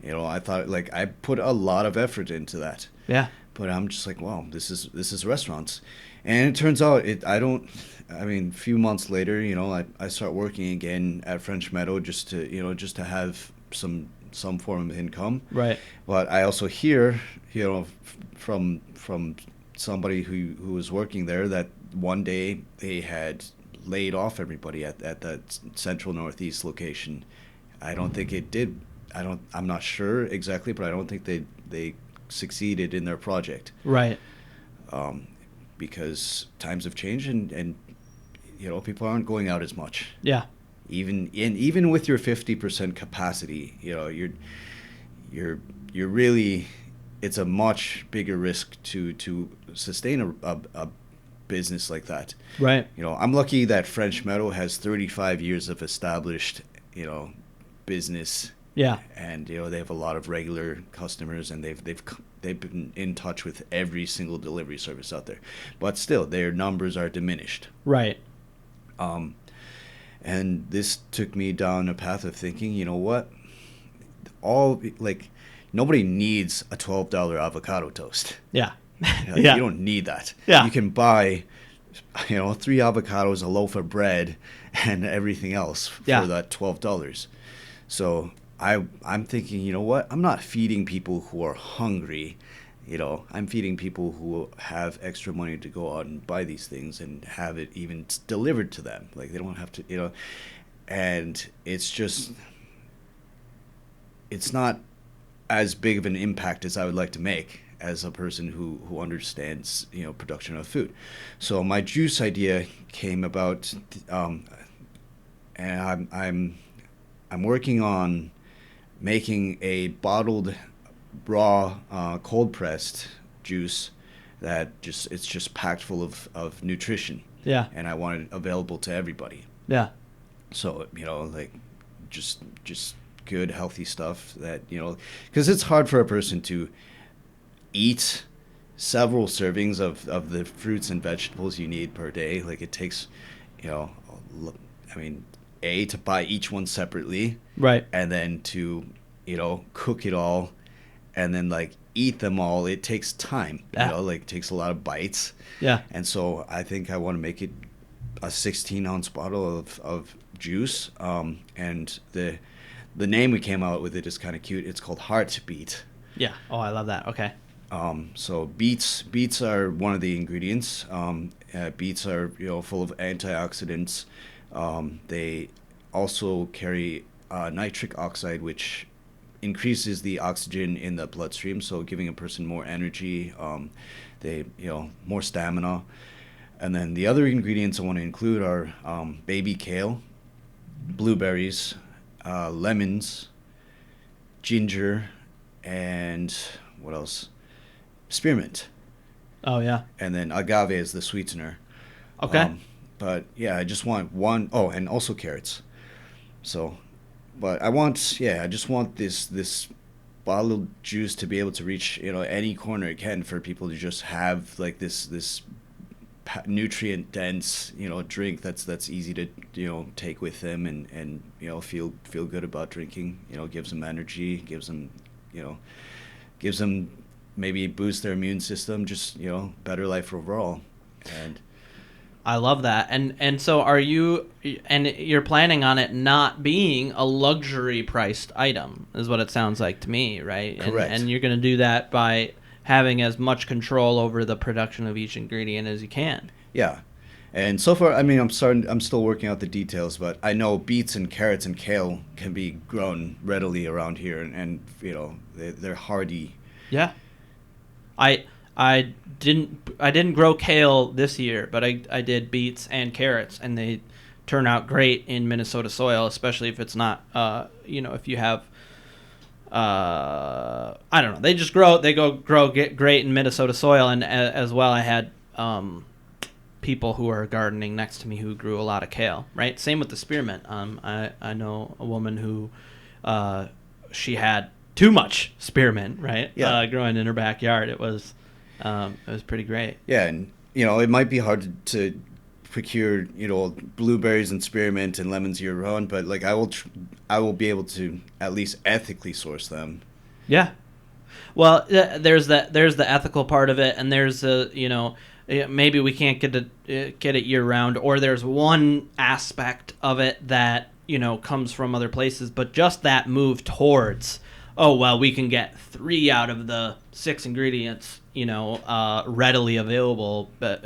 I thought, like, I put a lot of effort into that. Yeah. But I'm just like, wow, this is restaurants. And it turns out a few months later, I start working again at French Meadow just to have some form of income. Right. But I also hear, from somebody who was working there, that one day they had laid off everybody at that central Northeast location. I don't think it did. I'm not sure exactly, but I don't think they succeeded in their project. Right. Because times have changed, and people aren't going out as much. Yeah. Even with your 50% capacity, you're really, it's a much bigger risk to sustain a business like that. Right. I'm lucky that French Meadow has 35 years of established, business Yeah. And they have a lot of regular customers, and they've been in touch with every single delivery service out there, but still their numbers are diminished. Right. And this took me down a path of thinking, you know what? All like nobody needs a $12 avocado toast. Yeah. Like, Yeah. You don't need that. Yeah. You can buy, 3 avocados, a loaf of bread, and everything else for that $12. So I'm thinking, you know what? I'm not feeding people who are hungry. I'm feeding people who have extra money to go out and buy these things and have it even delivered to them. Like, they don't have to, and it's not as big of an impact as I would like to make as a person who understands, production of food. So my juice idea came about, and I'm working on making a bottled raw cold pressed juice that it's just packed full of nutrition. Yeah. And I want it available to everybody. Yeah. So like just good healthy stuff that because it's hard for a person to eat several servings of the fruits and vegetables you need per day. Like, it takes to buy each one separately, Right. and then to cook it all, and then like eat them all. It takes time. It takes a lot of bites. Yeah. And so I think I want to make it a 16-ounce bottle of juice. And the name we came out with it is kind of cute. It's called Heartbeat. Yeah. Oh, I love that. Okay. So beets are one of the ingredients. Beets are full of antioxidants. They also carry nitric oxide, which increases the oxygen in the bloodstream, so giving a person more energy, more stamina. And then the other ingredients I want to include are baby kale, blueberries, lemons, ginger, and what else? Spearmint. Oh, yeah. And then agave is the sweetener. Okay. But yeah, I just want one. Oh, and also carrots. So, but I just want this bottled juice to be able to reach any corner it can, for people to just have like this nutrient dense drink that's easy to take with them, and feel good about drinking. Gives them energy, gives them maybe boost their immune system, just better life overall. And I love that. And so you're planning on it not being a luxury priced item, is what it sounds like to me, right? Correct. And you're going to do that by having as much control over the production of each ingredient as you can. Yeah. And so far, I'm still working out the details, but I know beets and carrots and kale can be grown readily around here, and they're hardy. Yeah. I didn't grow kale this year, but I did beets and carrots, and they turn out great in Minnesota soil, especially if it's not if you have I don't know, they get great in Minnesota soil. And as well, I had people who are gardening next to me who grew a lot of kale, right? Same with the spearmint. I know a woman who she had too much spearmint, right? Yeah. Growing in her backyard. It was pretty great. Yeah, and it might be hard to procure blueberries and spearmint and lemons year round, but like I will be able to at least ethically source them. Yeah. Well, there's the ethical part of it, and there's maybe we can't get it year round, or there's one aspect of it that comes from other places, but just that move towards, oh well, we can get 3 out of the 6 ingredients readily available, but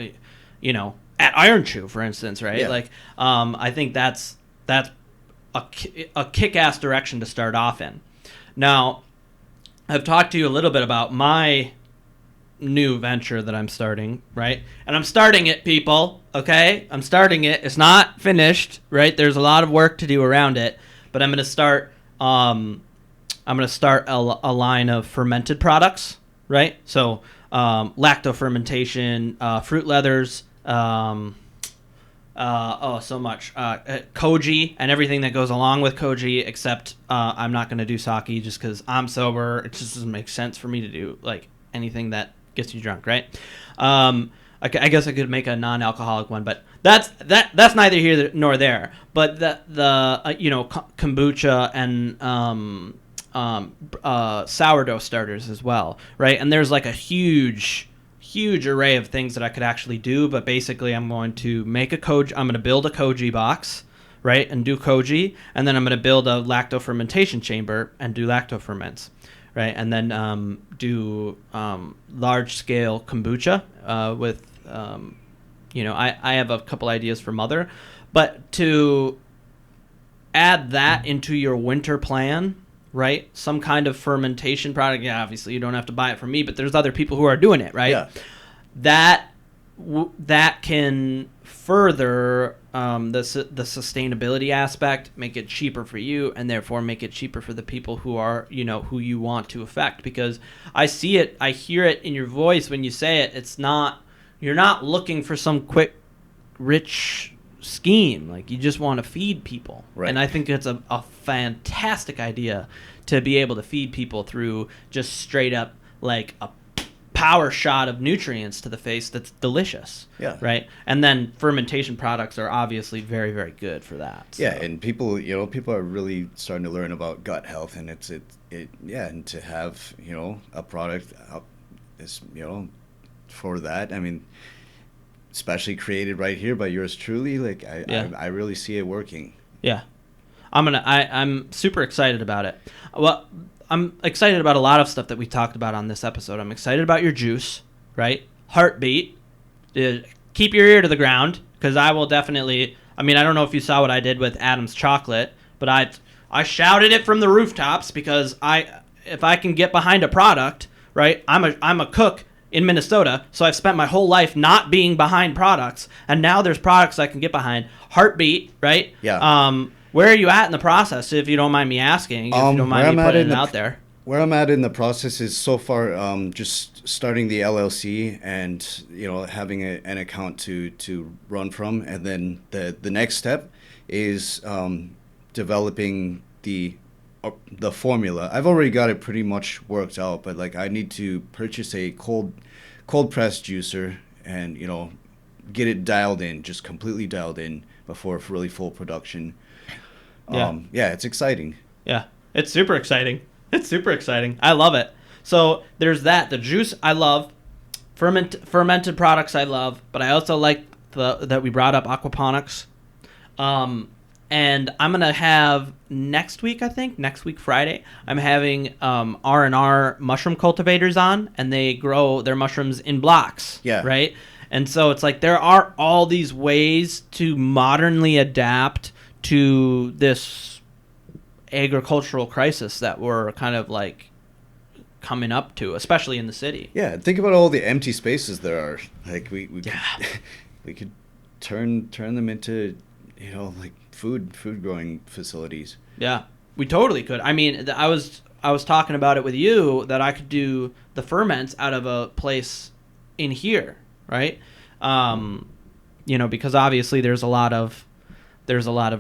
at Iron Chew, for instance, right? Yeah. Like I think that's a kick-ass direction to start off in. Now, I've talked to you a little bit about my new venture that I'm starting, right? And I'm starting it, people, okay? I'm starting it. It's not finished, right? There's a lot of work to do around it, but I'm going to start a line of fermented products, right? So lacto fermentation, fruit leathers, So much. Koji and everything that goes along with koji, except I'm not going to do sake just because I'm sober. It just doesn't make sense for me to do like anything that gets you drunk, right? I guess I could make a non-alcoholic one, but that's neither here nor there. But the kombucha and sourdough starters as well, right? And there's like a huge array of things that I could actually do, but basically I'm going to build a koji box, right, and do koji, and then I'm going to build a lacto fermentation chamber and do lacto ferments, right, and then do large scale kombucha with I have a couple ideas for Mother, but to add that into your winter plan, right? Some kind of fermentation product. Yeah, obviously you don't have to buy it from me, but there's other people who are doing it, right? Yeah. That can further the sustainability aspect, make it cheaper for you, and therefore make it cheaper for the people who are, who you want to affect. Because I see it, I hear it in your voice when you say it. You're not looking for some quick, rich scheme. Like, you just want to feed people. Right. And I think it's a fantastic idea to be able to feed people through just straight up like a power shot of nutrients to the face that's delicious. Yeah. Right. And then fermentation products are obviously very, very good for that. So. Yeah, and people are really starting to learn about gut health, and and to have a product is for that. I mean, especially created right here by yours truly. Like I really see it working. Yeah. I'm super excited about it. Well, I'm excited about a lot of stuff that we talked about on this episode. I'm excited about your juice, right? Heartbeat. Keep your ear to the ground, because I will definitely. I mean, I don't know if you saw what I did with Adam's chocolate, but I shouted it from the rooftops because if I can get behind a product, right? I'm a cook in Minnesota, so I've spent my whole life not being behind products, and now there's products I can get behind. Heartbeat, right? Yeah. Where are you at in the process, if you don't mind me asking, if you don't mind me putting it out there? Where I'm at in the process is so far just starting the LLC and having an account to run from, and then the next step is developing the formula. I've already got it pretty much worked out, but like I need to purchase a cold press juicer and get it dialed in, just completely dialed in before really full production. It's exciting. Yeah, it's super exciting. It's super exciting. I love it. So there's that. The juice I love. Fermented products I love. But I also like that we brought up aquaponics. And I'm going to have next week Friday, I'm having R&R mushroom cultivators on. And they grow their mushrooms in blocks. Yeah. Right? And so it's like there are all these ways to modernly adapt to this agricultural crisis that we're kind of like coming up to, especially in the city. Yeah, think about all the empty spaces there are. Like we could turn them into like food growing facilities. Yeah, we totally could. I mean, I was talking about it with you that I could do the ferments out of a place in here, right? Because obviously there's a lot of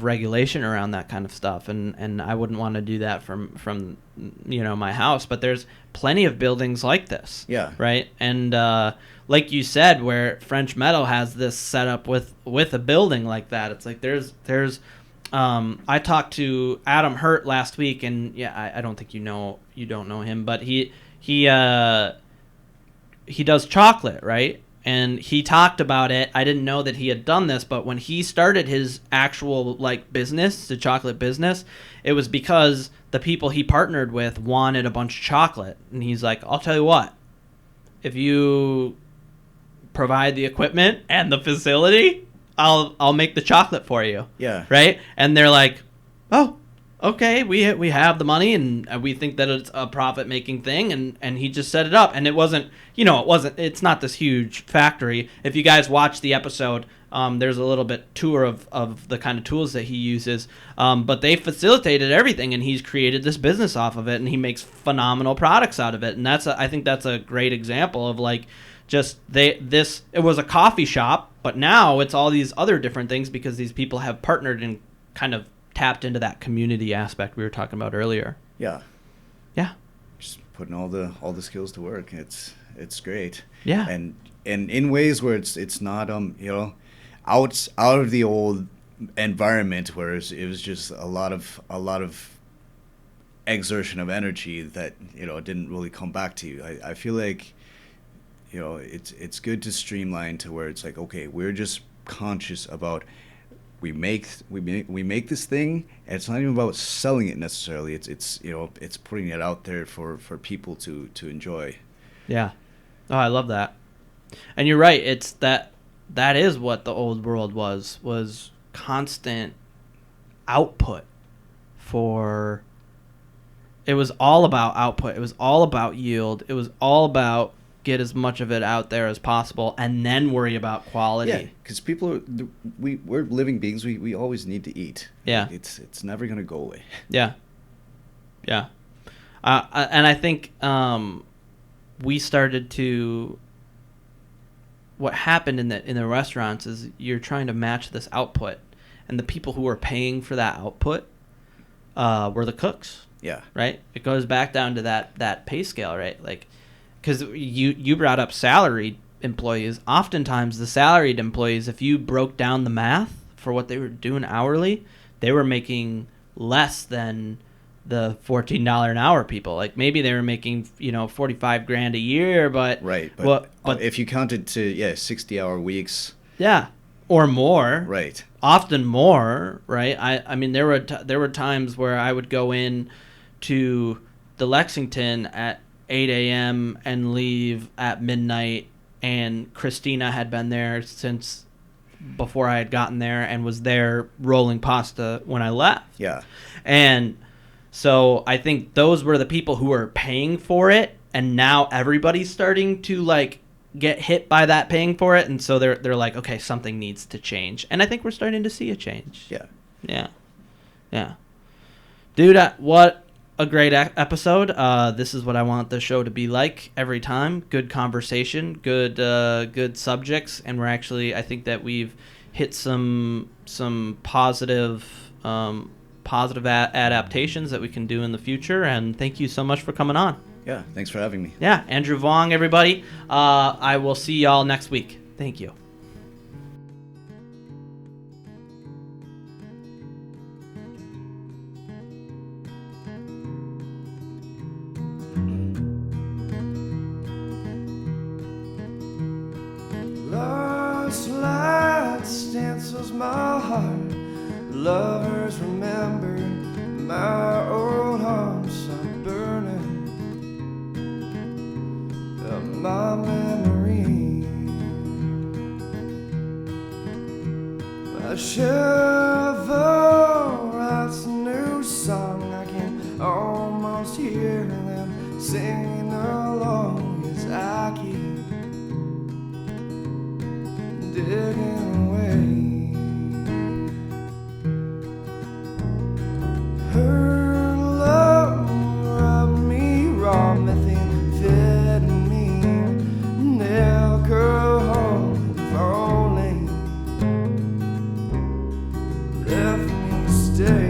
regulation around that kind of stuff, and I wouldn't want to do that from my house, but there's plenty of buildings like this. Yeah. Right? And like you said, where French Meadow has this set up with a building like that, it's like there's I talked to Adam Hurt last week, and I don't think you don't know him, but he does chocolate, right? And he talked about it. I didn't know that he had done this, but when he started his actual business, the chocolate business, it was because the people he partnered with wanted a bunch of chocolate. And he's like, I'll tell you what, if you provide the equipment and the facility, I'll make the chocolate for you. Yeah. Right? And they're like, oh, okay, we have the money and we think that it's a profit-making thing, and he just set it up. And it's not this huge factory. If you guys watch the episode, there's a little bit tour of the kind of tools that he uses. But they facilitated everything, and he's created this business off of it, and he makes phenomenal products out of it. And I think that's a great example of just it was a coffee shop, but now it's all these other different things because these people have partnered and kind of tapped into that community aspect we were talking about earlier. Yeah. Yeah. Just putting all the skills to work. It's great. Yeah. And in ways where it's not out of the old environment where it was just a lot of exertion of energy that didn't really come back to you. I feel like it's good to streamline to where it's like, okay, we're just conscious about we make this thing, and it's not even about selling it necessarily. It's putting it out there for people to enjoy. Yeah. Oh, I love that. And you're right. It's that is what the old world was constant output for. It was all about output. It was all about yield. It was all about get as much of it out there as possible and then worry about quality. Yeah, because we're living beings. We always need to eat. Yeah. It's never going to go away. Yeah. Yeah. And I think we started to... What happened in the restaurants is you're trying to match this output, and the people who are paying for that output were the cooks. Yeah. Right? It goes back down to that pay scale, right? Like, because you brought up salaried employees. Oftentimes, the salaried employees, if you broke down the math for what they were doing hourly, they were making less than the $14 an hour people. Like maybe they were making $45,000 a year, but right. But if you counted to 60-hour weeks, yeah, or more, right? Often more, right? I mean there were times where I would go in to the Lexington at 8 a.m. and leave at midnight, and Christina had been there since before I had gotten there and was there rolling pasta when I left. Yeah. And so I think those were the people who were paying for it, and now everybody's starting to like get hit by that paying for it, and so they're like, okay, something needs to change, and I think we're starting to see a change. Yeah. Dude, what a great episode. This is what I want the show to be like every time. Good conversation, good subjects, and I think that we've hit some positive adaptations that we can do in the future, and thank you so much for coming on. Yeah, thanks for having me. Yeah, Andrew Vuong, everybody. I will see y'all next week. Thank you. Lost light stencils my heart. Lovers remember my old home sun burning of my memory. My shovel writes a new song. I can almost hear them singing along as I keep digging away. Her love rubbed me raw, methamphetamine, alcohol, if only left me stay.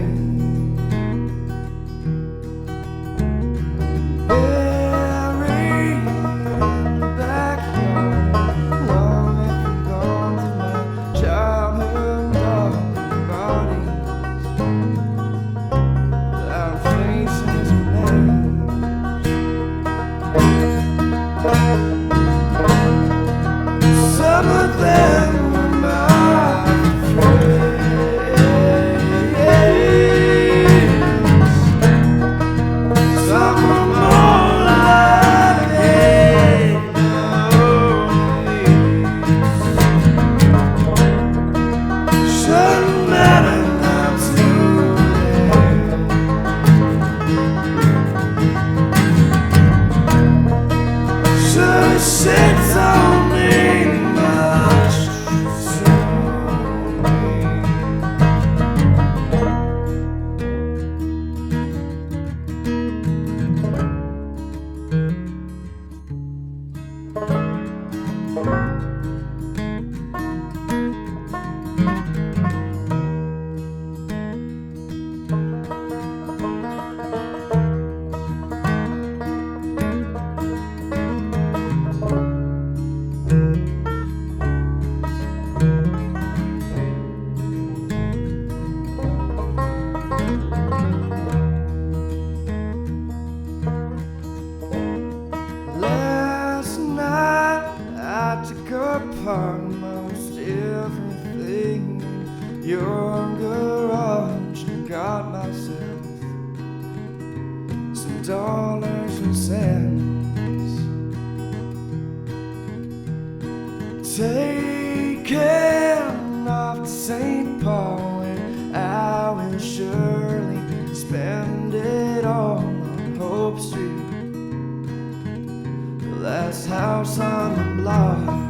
dollars and cents. Taking off to St. Paul, and I will surely spend it all on Hope Street, the last house on the block.